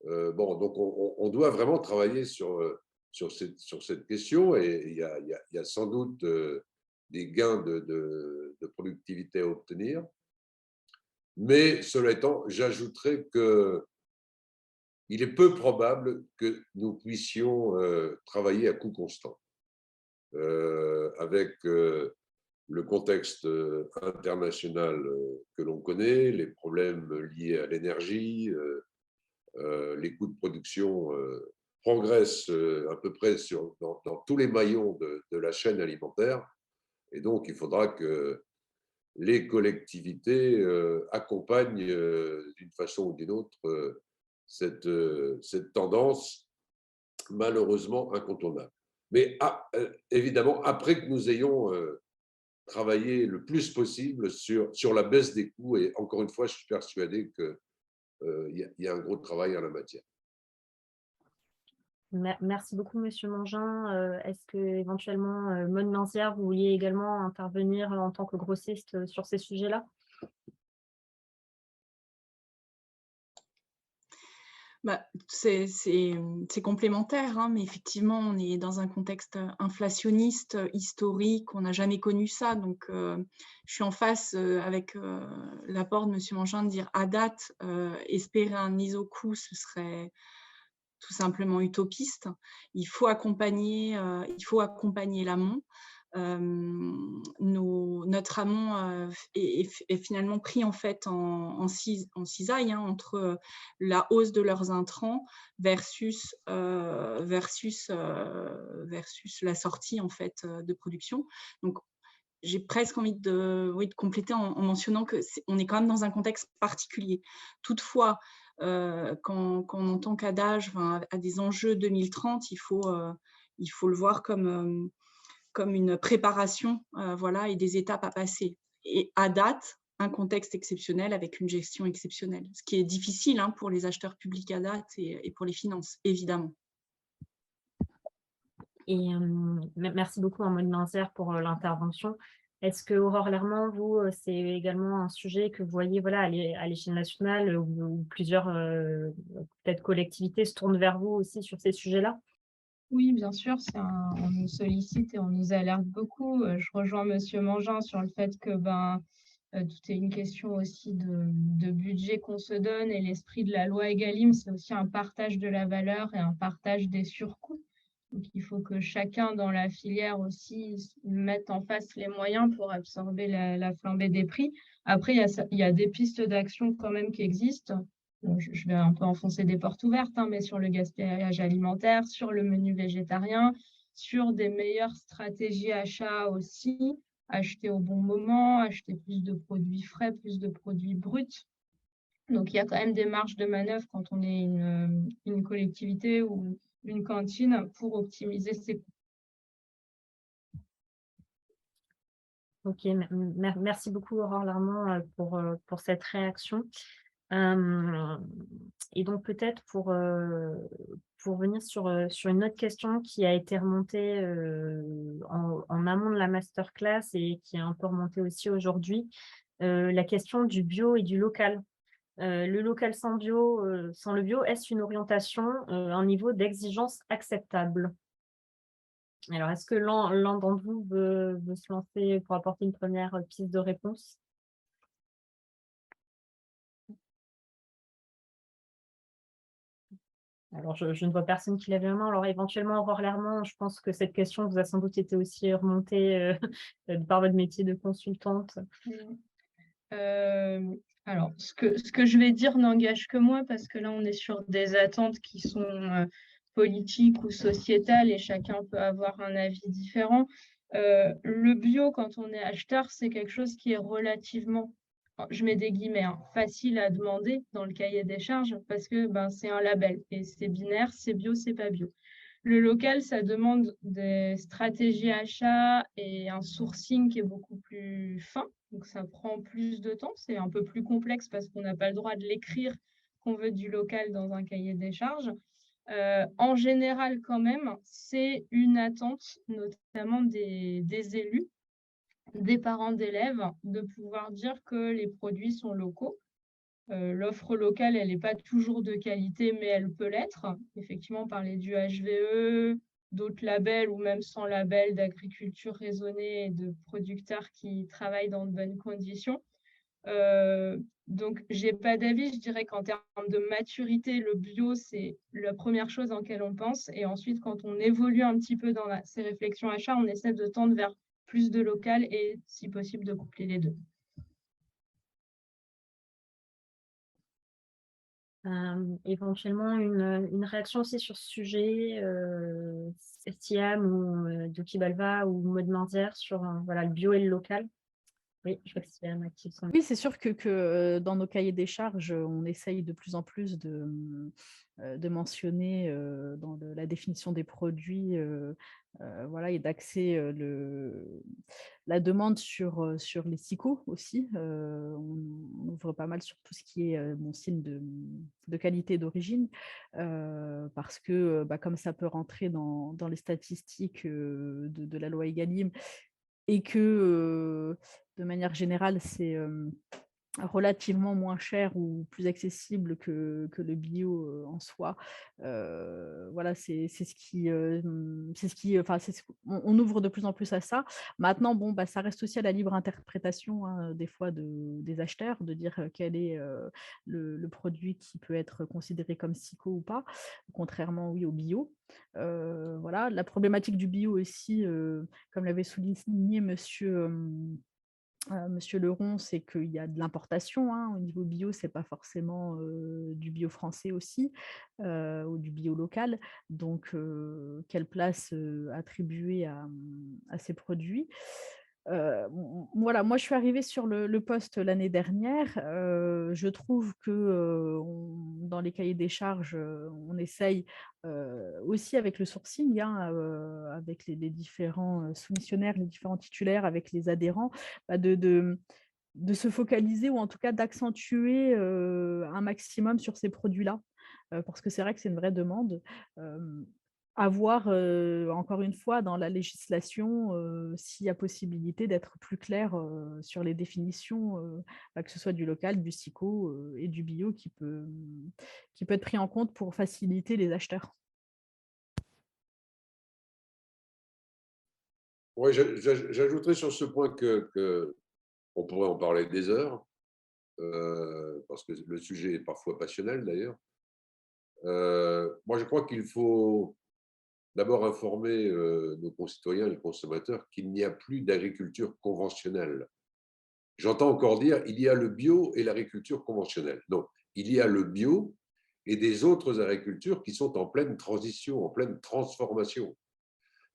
Bon, donc on doit vraiment travailler sur cette question, et il y a sans doute des gains de productivité à obtenir. Mais cela étant, j'ajouterais qu'il est peu probable que nous puissions travailler à coût constant. Avec le contexte international que l'on connaît, les problèmes liés à l'énergie, les coûts de production progressent à peu près dans tous les maillons de la chaîne alimentaire. Et donc, il faudra que les collectivités accompagnent d'une façon ou d'une autre cette tendance malheureusement incontournable. Mais évidemment, après que nous ayons travaillé le plus possible sur la baisse des coûts, et encore une fois, je suis persuadé qu'il y a un gros travail en la matière. Merci beaucoup, Monsieur Mangin. Est-ce que éventuellement, Maud Minzière, vous vouliez également intervenir en tant que grossiste sur ces sujets-là? Bah, c'est complémentaire, hein, mais effectivement, on est dans un contexte inflationniste, historique, on n'a jamais connu ça. Donc, je suis en face avec l'apport de M. Mangin de dire à date, espérer un iso-coût, ce serait tout simplement utopiste. Il faut accompagner l'amont. Notre amont est finalement pris en fait en cisaille, hein, entre la hausse de leurs intrants versus la sortie en fait de production. Donc j'ai presque envie de compléter en mentionnant qu'on est quand même dans un contexte particulier. Toutefois, quand on entend qu'Adage a des enjeux 2030, il faut le voir comme une préparation voilà, et des étapes à passer. Et à date, un contexte exceptionnel avec une gestion exceptionnelle, ce qui est difficile hein, pour les acheteurs publics à date et pour les finances, évidemment. Et merci beaucoup à Maud Minzière pour l'intervention. Est-ce que, Aurore Lermand, vous, c'est également un sujet que vous voyez voilà, à l'échelle nationale où plusieurs peut-être collectivités se tournent vers vous aussi sur ces sujets-là? Oui, bien sûr, on nous sollicite et on nous alerte beaucoup. Je rejoins Monsieur Mangin sur le fait que tout est une question aussi de budget qu'on se donne, et l'esprit de la loi Egalim, c'est aussi un partage de la valeur et un partage des surcoûts. Donc, il faut que chacun dans la filière aussi mette en face les moyens pour absorber la flambée des prix. Après, il y a des pistes d'action quand même qui existent. Bon, je vais un peu enfoncer des portes ouvertes, hein, mais sur le gaspillage alimentaire, sur le menu végétarien, sur des meilleures stratégies achats aussi, acheter au bon moment, acheter plus de produits frais, plus de produits bruts. Donc, il y a quand même des marges de manœuvre quand on est une collectivité ou une cantine pour optimiser ses coûts. Ok, merci beaucoup, Aurore Lermand, pour cette réaction. Et donc peut-être pour venir sur une autre question qui a été remontée en amont de la masterclass et qui est un peu remontée aussi aujourd'hui, la question du bio et du local. Le local sans le bio, est-ce une orientation, un niveau d'exigence acceptable? Alors, est-ce que l'un d'entre vous veut se lancer pour apporter une première piste de réponse? Alors, je ne vois personne qui lève la main. Alors, éventuellement, Aurore Lermand, je pense que cette question vous a sans doute été aussi remontée par votre métier de consultante. Alors, ce que je vais dire n'engage que moi, parce que là, on est sur des attentes qui sont politiques ou sociétales et chacun peut avoir un avis différent. Le bio, quand on est acheteur, c'est quelque chose qui est relativement, je mets des guillemets, hein, facile à demander dans le cahier des charges parce que c'est un label et c'est binaire, c'est bio, c'est pas bio. Le local, ça demande des stratégies achats et un sourcing qui est beaucoup plus fin, Donc, ça prend plus de temps. C'est un peu plus complexe parce qu'on n'a pas le droit de l'écrire qu'on veut du local dans un cahier des charges. En général, quand même, c'est une attente, notamment des élus, des parents d'élèves, de pouvoir dire que les produits sont locaux. L'offre locale, elle n'est pas toujours de qualité, mais elle peut l'être. Effectivement, parler du HVE, d'autres labels ou même sans label d'agriculture raisonnée et de producteurs qui travaillent dans de bonnes conditions. Donc, je n'ai pas d'avis. Je dirais qu'en termes de maturité, le bio, c'est la première chose en laquelle on pense. Et ensuite, quand on évolue un petit peu dans ces réflexions achats, on essaie de tendre vers plus de local et, si possible, de coupler les deux. Éventuellement, une réaction aussi sur ce sujet, Siam ou Doki Balva ou Maud Mandière sur voilà, le bio et le local. Oui, je vois que c'est actif. Oui, c'est sûr que dans nos cahiers des charges, on essaye de plus en plus de mentionner dans la définition des produits voilà, et d'axer la demande sur les SICO aussi. On ouvre pas mal sur tout ce qui est bon, signe de qualité d'origine parce que comme ça peut rentrer dans les statistiques de la loi Egalim et que de manière générale, c'est relativement moins cher ou plus accessible que le bio en soi. Voilà, c'est ce qui, on ouvre de plus en plus à ça. Maintenant, bon, ça reste aussi à la libre interprétation des fois des acheteurs de dire quel est le produit qui peut être considéré comme SICO ou pas, contrairement oui au bio. Voilà, la problématique du bio aussi, comme l'avait souligné Monsieur Leron, c'est qu'il y a de l'importation au niveau bio, c'est pas forcément du bio français aussi ou du bio local. Donc, quelle place attribuer à ces produits? Voilà, moi je suis arrivée sur le poste l'année dernière. Je trouve que dans les cahiers des charges, on essaye aussi avec le sourcing, avec les différents soumissionnaires, les différents titulaires, avec les adhérents, de se focaliser ou en tout cas d'accentuer un maximum sur ces produits-là. Parce que c'est vrai que c'est une vraie demande. À voir, encore une fois, dans la législation, s'il y a possibilité d'être plus clair sur les définitions, que ce soit du local, du SICO et du bio qui peut être pris en compte pour faciliter les acheteurs. Oui, j'ajouterais sur ce point qu'on pourrait en parler des heures, parce que le sujet est parfois passionnel d'ailleurs. Moi, je crois qu'il faut d'abord informer nos concitoyens et les consommateurs qu'il n'y a plus d'agriculture conventionnelle. J'entends encore dire il y a le bio et l'agriculture conventionnelle. Non, il y a le bio et des autres agricultures qui sont en pleine transition, en pleine transformation.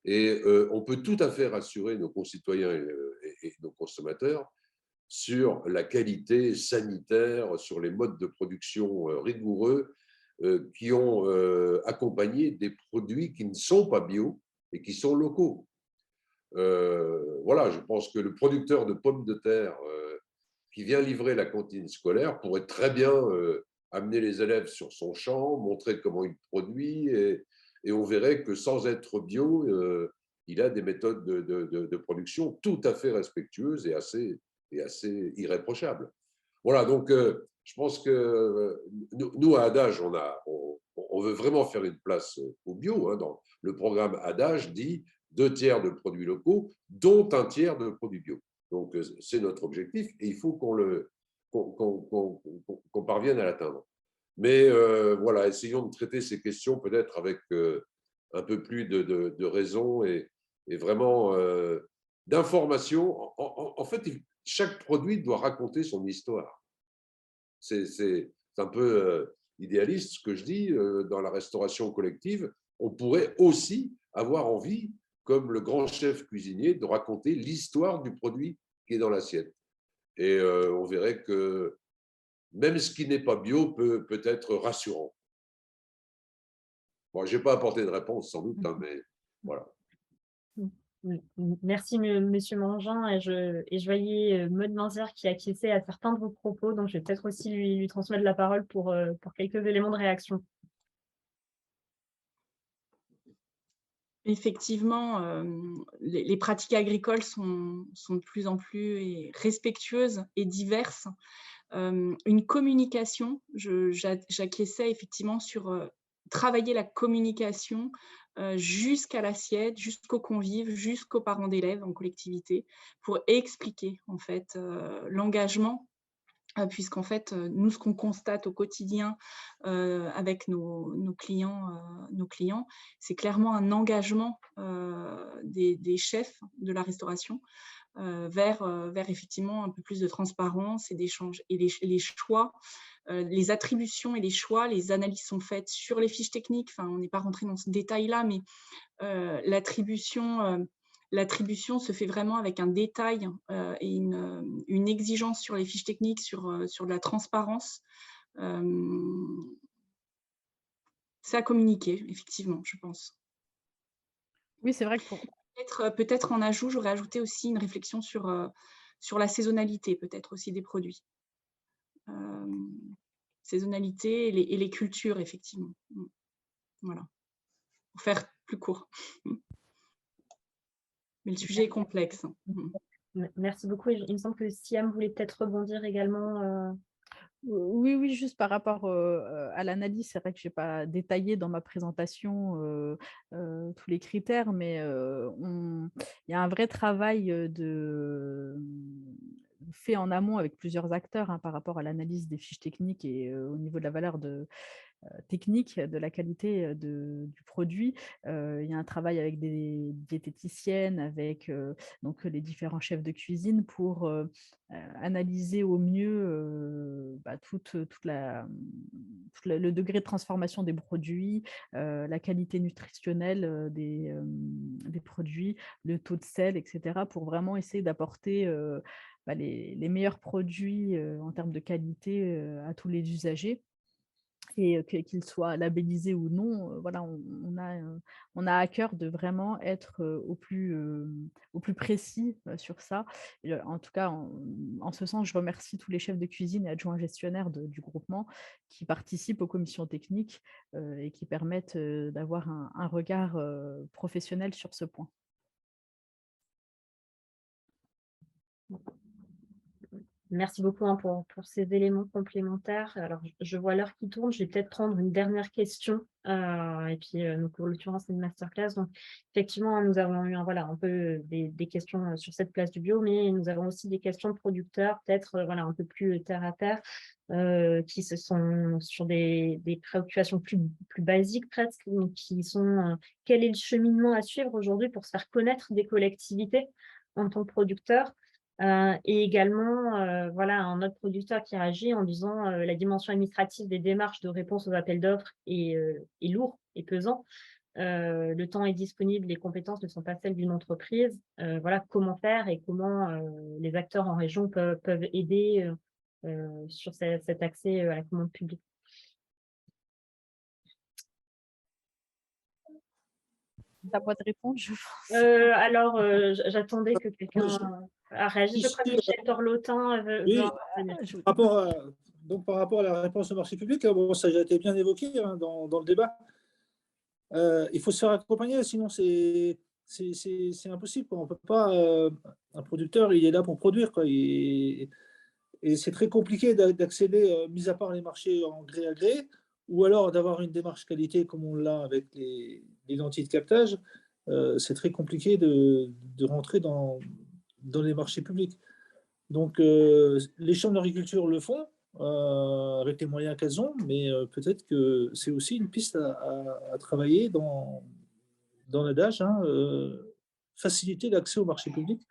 Et on peut tout à fait rassurer nos concitoyens et nos consommateurs sur la qualité sanitaire, sur les modes de production rigoureux qui ont accompagné des produits qui ne sont pas bio et qui sont locaux. Voilà, je pense que le producteur de pommes de terre qui vient livrer la cantine scolaire pourrait très bien amener les élèves sur son champ, montrer comment il produit, et on verrait que sans être bio, il a des méthodes de production tout à fait respectueuses et assez irréprochables. Voilà, donc je pense que nous, à Adage, on veut vraiment faire une place au bio. Dans le programme Adage dit 2/3 de produits locaux, dont 1/3 de produits bio. Donc, c'est notre objectif et il faut qu'on parvienne à l'atteindre. Mais voilà, essayons de traiter ces questions peut-être avec un peu plus de raison et vraiment d'information. En fait, chaque produit doit raconter son histoire. C'est un peu idéaliste ce que je dis. Dans la restauration collective, on pourrait aussi avoir envie, comme le grand chef cuisinier, de raconter l'histoire du produit qui est dans l'assiette. Et on verrait que même ce qui n'est pas bio peut être rassurant. Bon, je n'ai pas apporté de réponse sans doute, mais voilà. Merci, Monsieur Mangin. Et je voyais Maud Manzer qui acquiesçait à certains de vos propos, donc je vais peut-être aussi lui transmettre la parole pour quelques éléments de réaction. Effectivement, les pratiques agricoles sont de plus en plus respectueuses et diverses. Une communication, j'acquiesçais effectivement sur travailler la communication jusqu'à l'assiette, jusqu'aux convives, jusqu'aux parents d'élèves en collectivité, pour expliquer en fait l'engagement, puisqu'en fait, nous, ce qu'on constate au quotidien avec nos clients, c'est clairement un engagement des chefs de la restauration vers effectivement un peu plus de transparence et d'échange. Et les choix, les attributions et les choix, les analyses sont faites sur les fiches techniques. Enfin, on n'est pas rentré dans ce détail-là, mais l'attribution se fait vraiment avec un détail et une exigence sur les fiches techniques, sur de la transparence. C'est à communiquer, effectivement, je pense. Oui, c'est vrai que pour... Peut-être en ajout, j'aurais ajouté aussi une réflexion sur la saisonnalité, peut-être aussi des produits. Saisonnalité et les cultures, effectivement. Voilà. Pour faire plus court. Mais le sujet est complexe. Merci beaucoup. Il me semble que Siam voulait peut-être rebondir également. Oui, juste par rapport à l'analyse, c'est vrai que je n'ai pas détaillé dans ma présentation tous les critères, mais il y a un vrai travail fait en amont avec plusieurs acteurs par rapport à l'analyse des fiches techniques et au niveau de la valeur technique de la qualité du produit. Il y a un travail avec des diététiciennes, avec donc les différents chefs de cuisine pour analyser au mieux tout le degré de transformation des produits, la qualité nutritionnelle des produits, le taux de sel, etc., pour vraiment essayer d'apporter les meilleurs produits en termes de qualité à tous les usagers. Et qu'ils soient labellisés ou non, voilà, on a à cœur de vraiment être au plus précis sur ça. Et, en tout cas, en ce sens, je remercie tous les chefs de cuisine et adjoints gestionnaires du groupement qui participent aux commissions techniques et qui permettent d'avoir un regard professionnel sur ce point. Merci beaucoup pour ces éléments complémentaires. Alors, je vois l'heure qui tourne. Je vais peut-être prendre une dernière question. Et puis, donc, pour l'occurrence, c'est une masterclass. Donc, effectivement, nous avons eu un peu des questions sur cette place du bio, mais nous avons aussi des questions de producteurs, peut-être un peu plus terre à terre, qui se sont sur des préoccupations plus basiques presque, donc, qui sont quel est le cheminement à suivre aujourd'hui pour se faire connaître des collectivités en tant que producteur. Et également, un autre producteur qui réagit en disant la dimension administrative des démarches de réponse aux appels d'offres est lourd et pesant. Le temps est disponible, les compétences ne sont pas celles d'une entreprise. Comment faire et comment les acteurs en région peuvent aider sur cet accès à la commande publique. T'as pas de réponse, je pense. Alors, j'attendais que quelqu'un réagisse. Je crois que Michel Torlotin veut intervenir. Par rapport à la réponse au marché public, bon, ça a déjà été bien évoqué dans le débat. Il faut se faire accompagner, sinon c'est impossible. On peut pas. Un producteur, il est là pour produire, quoi. Et c'est très compliqué d'accéder, mis à part les marchés en gré à gré, ou alors d'avoir une démarche qualité comme on l'a avec les lentilles de captage. C'est très compliqué de rentrer dans les marchés publics. Donc, les chambres d'agriculture le font avec les moyens qu'elles ont, mais peut-être que c'est aussi une piste à travailler dans l'adage, faciliter l'accès au marché public,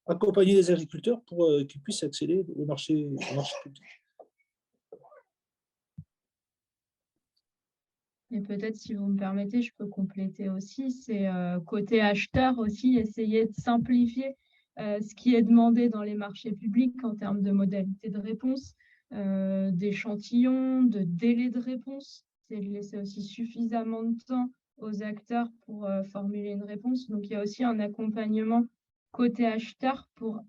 accompagner les agriculteurs pour qu'ils puissent accéder au marché public. Et peut-être, si vous me permettez, je peux compléter aussi, c'est côté acheteur aussi, essayer de simplifier ce qui est demandé dans les marchés publics en termes de modalités de réponse, d'échantillons, de délais de réponse. C'est de laisser aussi suffisamment de temps aux acteurs pour formuler une réponse. Donc, il y a aussi un accompagnement côté acheteur pour,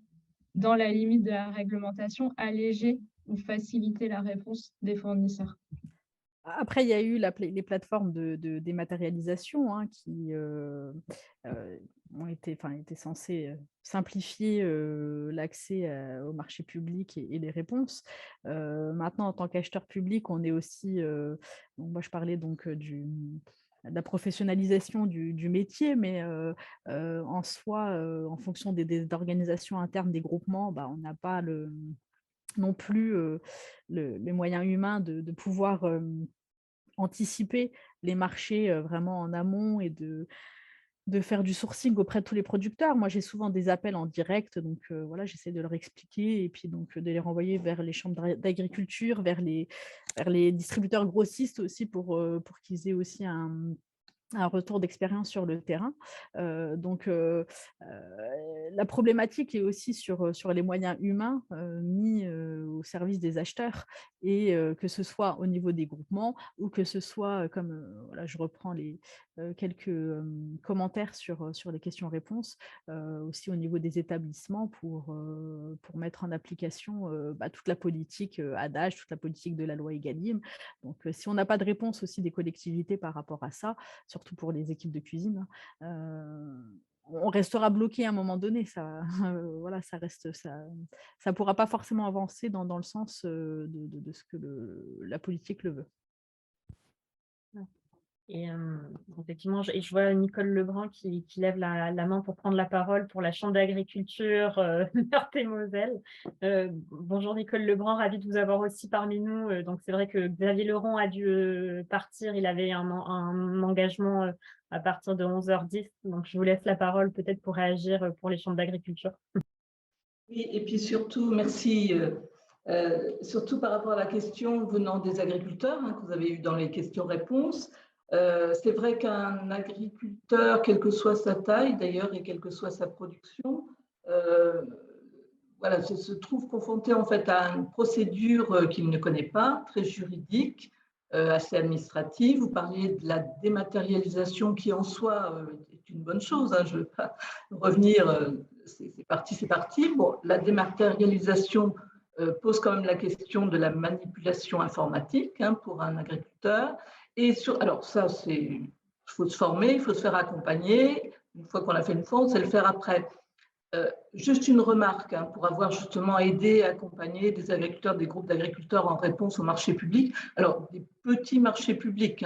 dans la limite de la réglementation, alléger ou faciliter la réponse des fournisseurs. Après, il y a eu les plateformes de dématérialisation qui étaient censées simplifier l'accès au marché public et les réponses. Maintenant, en tant qu'acheteur public, on est aussi, moi je parlais donc de la professionnalisation du métier, mais en soi, en fonction des organisations internes des groupements, on n'a pas non plus les moyens humains de pouvoir anticiper les marchés vraiment en amont et de faire du sourcing auprès de tous les producteurs. Moi, j'ai souvent des appels en direct, donc voilà, j'essaie de leur expliquer et puis donc de les renvoyer vers les chambres d'agriculture, vers les distributeurs grossistes aussi pour qu'ils aient aussi un retour d'expérience sur le terrain. La problématique est aussi sur les moyens humains mis au service des acheteurs et que ce soit au niveau des groupements ou que ce soit, comme voilà, je reprends quelques commentaires sur les questions-réponses, aussi au niveau des établissements pour mettre en application toute la politique ADAGE, toute la politique de la loi Egalim. Donc, si on n'a pas de réponse aussi des collectivités par rapport à ça, surtout pour les équipes de cuisine, on restera bloqué à un moment donné. Ça, voilà, ça pourra pas forcément avancer dans le sens de ce que la politique le veut. Et effectivement, je vois Nicole Lebrun qui lève la main pour prendre la parole pour la Chambre d'agriculture Meurthe-et-Moselle. Bonjour Nicole Lebrun, ravie de vous avoir aussi parmi nous. Donc c'est vrai que Xavier Leron a dû partir, il avait un engagement à partir de 11h10. Donc je vous laisse la parole peut-être pour réagir pour les chambres d'agriculture. Oui, et puis surtout, merci. Surtout par rapport à la question venant des agriculteurs que vous avez eu dans les questions-réponses. C'est vrai qu'un agriculteur, quelle que soit sa taille d'ailleurs et quelle que soit sa production, voilà, se trouve confronté en fait à une procédure qu'il ne connaît pas, très juridique, assez administrative. Vous parliez de la dématérialisation qui en soi est une bonne chose. Je ne veux pas revenir, c'est parti. Bon, la dématérialisation pose quand même la question de la manipulation informatique pour un agriculteur. Alors ça, il faut se former, il faut se faire accompagner. Une fois qu'on l'a fait une fois, on sait le faire après. Juste une remarque pour avoir justement aidé, accompagné des agriculteurs, des groupes d'agriculteurs en réponse au marché public. Alors, des petits marchés publics,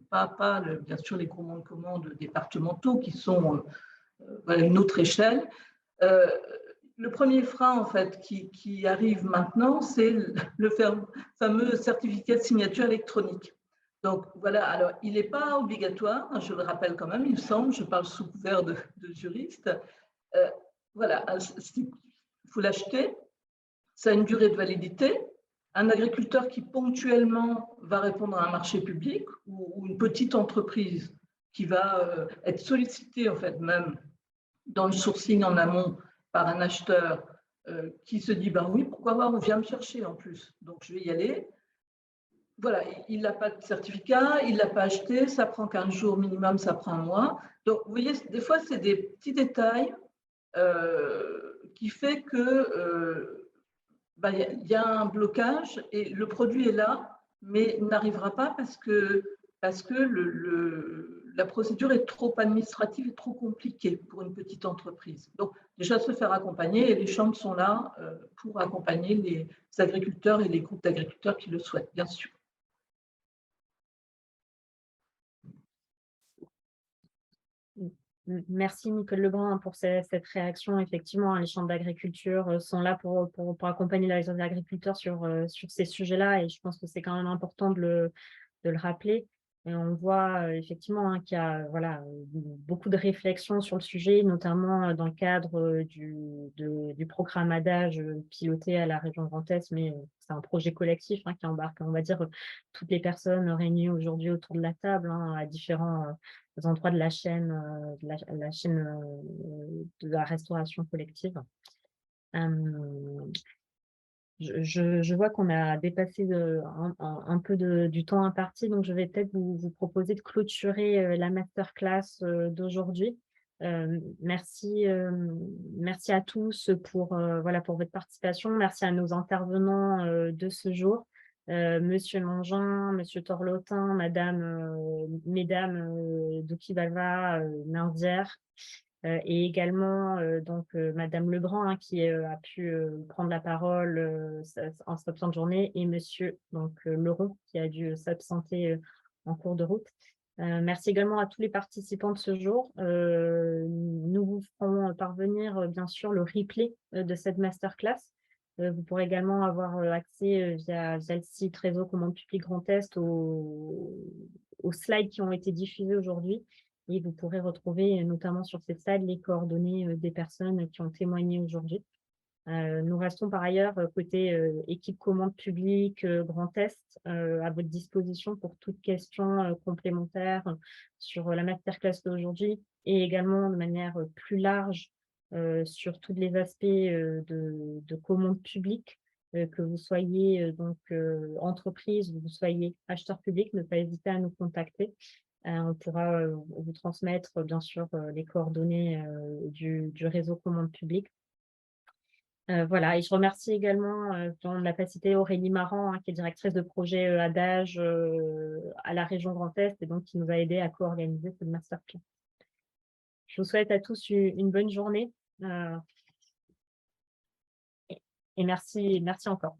pas bien sûr les commandes fameux qui sont une autre échelle. Le premier frein, en fait, qui arrive maintenant, c'est le fameux certificat de signature électronique. Donc, voilà, alors, il n'est pas obligatoire, je le rappelle quand même, il me semble, je parle sous couvert de juriste. Voilà, il faut l'acheter, ça a une durée de validité. Un agriculteur qui ponctuellement va répondre à un marché public ou une petite entreprise qui va être sollicitée, en fait, même dans le sourcing en amont par un acheteur qui se dit, oui, pourquoi pas, on vient me chercher en plus, donc je vais y aller. Voilà, il n'a pas de certificat, il ne l'a pas acheté, ça prend 15 jours minimum, ça prend un mois. Donc, vous voyez, des fois, c'est des petits détails qui fait que y a un blocage et le produit est là, mais n'arrivera pas parce que la procédure est trop administrative et trop compliquée pour une petite entreprise. Donc, déjà, se faire accompagner et les chambres sont là pour accompagner les agriculteurs et les groupes d'agriculteurs qui le souhaitent, bien sûr. Merci Nicole Lebrun pour cette réaction. Effectivement, les chambres d'agriculture sont là pour accompagner les agriculteurs sur ces sujets-là et je pense que c'est quand même important de le rappeler. Et on voit effectivement qu'il y a beaucoup de réflexions sur le sujet, notamment dans le cadre du programme ADAGE piloté à la région Grand Est, mais c'est un projet collectif qui embarque, on va dire, toutes les personnes réunies aujourd'hui autour de la table à différents endroits de la chaîne, de la restauration collective. Je vois qu'on a dépassé un peu du temps imparti, donc je vais peut-être vous proposer de clôturer la masterclass d'aujourd'hui. Merci à tous pour votre participation. Merci à nos intervenants de ce jour. Monsieur Mangin, Monsieur Torlotin, Mesdames Douki-Valva, Mindière, et également Madame Lebrun, hein, qui a pu prendre la parole en cette fin de journée, et Monsieur Leron, qui a dû s'absenter en cours de route. Merci également à tous les participants de ce jour. Nous vous ferons parvenir bien sûr le replay de cette masterclass. Vous pourrez également avoir accès via le site Réseau Commande Publique Grand Est aux slides qui ont été diffusés aujourd'hui. Et vous pourrez retrouver notamment sur ces slides les coordonnées des personnes qui ont témoigné aujourd'hui. Nous restons par ailleurs côté équipe commande publique Grand Est à votre disposition pour toute question complémentaire sur la masterclass d'aujourd'hui, et également de manière plus large sur tous les aspects de commande publique, que vous soyez entreprise ou vous soyez acheteur public. Ne pas hésiter à nous contacter. On pourra vous transmettre bien sûr les coordonnées du réseau commande publique. Voilà, et je remercie également dans la capacité Aurélie Marant, hein, qui est directrice de projet ADAGE à la région Grand Est, et donc qui nous a aidé à co-organiser cette masterclass. Je vous souhaite à tous une bonne journée et merci encore.